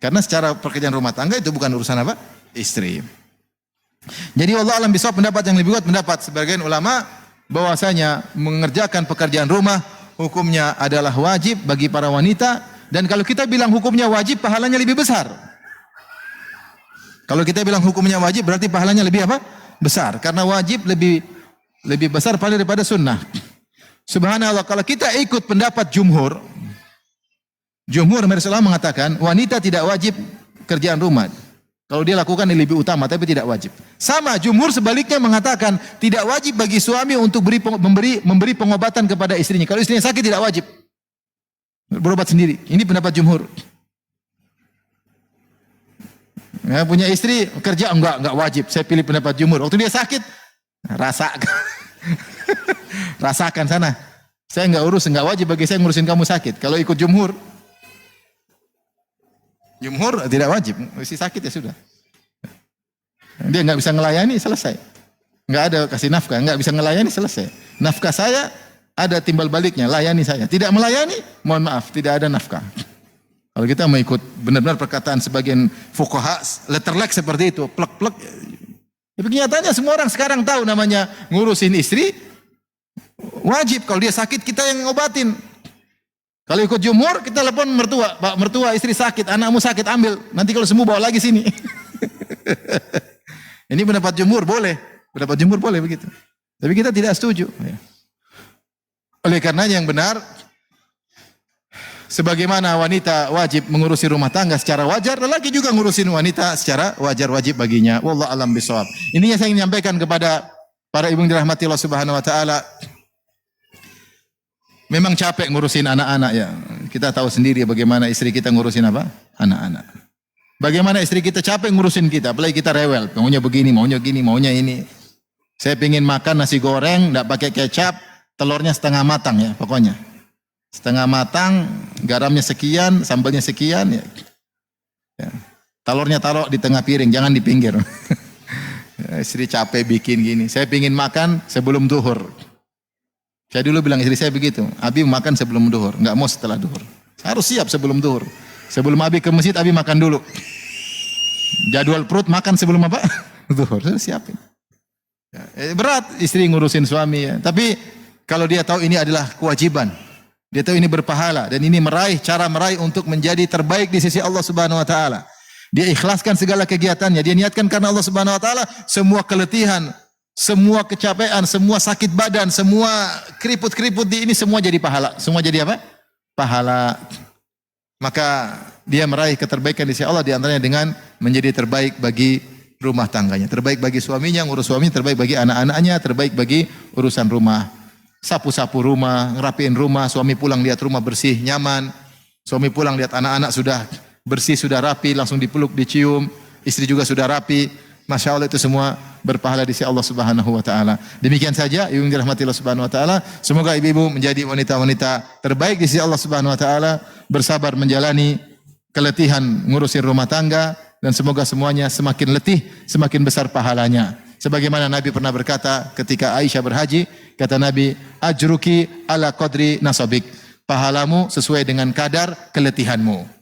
Karena secara pekerjaan rumah tangga itu bukan urusan apa? Istri. Jadi Allah alam bisawab, pendapat yang lebih kuat, pendapat sebagian ulama bahwasanya mengerjakan pekerjaan rumah hukumnya adalah wajib bagi para wanita, dan kalau kita bilang hukumnya wajib, pahalanya lebih besar. Kalau kita bilang hukumnya wajib berarti pahalanya lebih apa? Besar, karena wajib lebih besar daripada sunnah. Subhanallah, kalau kita ikut pendapat jumhur Rasulullah mengatakan wanita tidak wajib kerjaan rumah. Kalau dia lakukan ini lebih utama, tapi tidak wajib. Sama, jumhur sebaliknya mengatakan tidak wajib bagi suami untuk memberi pengobatan kepada istrinya. Kalau istrinya sakit tidak wajib berobat sendiri. Ini pendapat jumhur. Ya, punya istri kerja enggak wajib. Saya pilih pendapat jumhur. Waktu dia sakit, rasakan sana. Saya enggak wajib bagi saya ngurusin kamu sakit. Kalau ikut jumhur tidak wajib, istri sakit ya sudah. Dia nggak bisa ngelayani, selesai. Nggak ada kasih nafkah, nggak bisa ngelayani, selesai. Nafkah saya ada timbal baliknya, layani saya. Tidak melayani, mohon maaf, tidak ada nafkah. Kalau kita mau ikut benar-benar perkataan sebagian fuqaha, letterlek seperti itu, plek-plek. Tapi kenyataannya semua orang sekarang tahu namanya ngurusin istri wajib. Kalau dia sakit kita yang ngobatin. Kalau ikut jumhur, kita telepon mertua, Pak mertua istri sakit, anakmu sakit, ambil. Nanti kalau sembuh bawa lagi sini. Ini pendapat jumhur boleh begitu. Tapi kita tidak setuju. Oleh karena yang benar, sebagaimana wanita wajib mengurusi rumah tangga secara wajar, lelaki juga ngurusin wanita secara wajar, wajib baginya. Wallahu a'lam bishawab. Ini yang saya ingin menyampaikan kepada para ibu yang dirahmati Allah Subhanahu wa taala. Memang capek ngurusin anak-anak ya. Kita tahu sendiri bagaimana istri kita ngurusin apa? Anak-anak. Bagaimana istri kita capek ngurusin kita, apalagi kita rewel. Maunya begini, maunya gini, maunya ini. Saya pingin makan nasi goreng, enggak pakai kecap, telurnya setengah matang ya pokoknya. Setengah matang, garamnya sekian, sambalnya sekian ya. Telurnya taruh di tengah piring, jangan di pinggir. Istri capek bikin gini. Saya pingin makan sebelum duhur. Saya dulu bilang istri saya begitu, Abi makan sebelum duhur, enggak mau setelah duhur. Harus siap sebelum duhur. Sebelum Abi ke masjid, Abi makan dulu. Jadwal perut makan sebelum apa? Duhur, saya siapin. Berat istri ngurusin suami ya. Tapi kalau dia tahu ini adalah kewajiban, dia tahu ini berpahala dan ini cara meraih untuk menjadi terbaik di sisi Allah Subhanahu wa taala. Dia ikhlaskan segala kegiatannya, dia niatkan karena Allah Subhanahu wa taala, semua keletihan, semua kecapean, semua sakit badan, semua keriput-keriput di ini semua jadi pahala. Semua jadi apa? Pahala. Maka dia meraih keterbaikan di sisi Allah, di antaranya dengan menjadi terbaik bagi rumah tangganya, terbaik bagi suaminya, ngurus suami, terbaik bagi anak-anaknya, terbaik bagi urusan rumah. Sapu-sapu rumah, ngerapiin rumah, suami pulang lihat rumah bersih, nyaman. Suami pulang lihat anak-anak sudah bersih, sudah rapi, langsung dipeluk, dicium. Istri juga sudah rapi. Masya Allah, itu semua berpahala di sisi Allah Subhanahu wa taala. Demikian saja yang dirahmati Allah Subhanahu wa taala. Semoga ibu-ibu menjadi wanita-wanita terbaik di sisi Allah Subhanahu wa taala, bersabar menjalani keletihan ngurusin rumah tangga, dan semoga semuanya semakin letih, semakin besar pahalanya. Sebagaimana Nabi pernah berkata ketika Aisyah berhaji, kata Nabi, ajruki ala qadri nasabik. Pahalamu sesuai dengan kadar keletihanmu.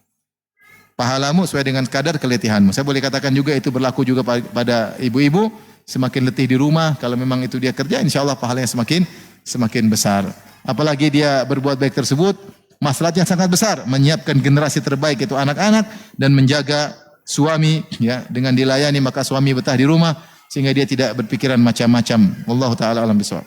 Pahalamu sesuai dengan kadar keletihanmu. Saya boleh katakan juga itu berlaku juga pada ibu-ibu. Semakin letih di rumah, kalau memang itu dia kerja, insya Allah pahalanya semakin besar. Apalagi dia berbuat baik tersebut, masalahnya sangat besar. Menyiapkan generasi terbaik, itu anak-anak, dan menjaga suami, ya, dengan dilayani maka suami betah di rumah sehingga dia tidak berpikiran macam-macam. Wallahu taala alam bisawab.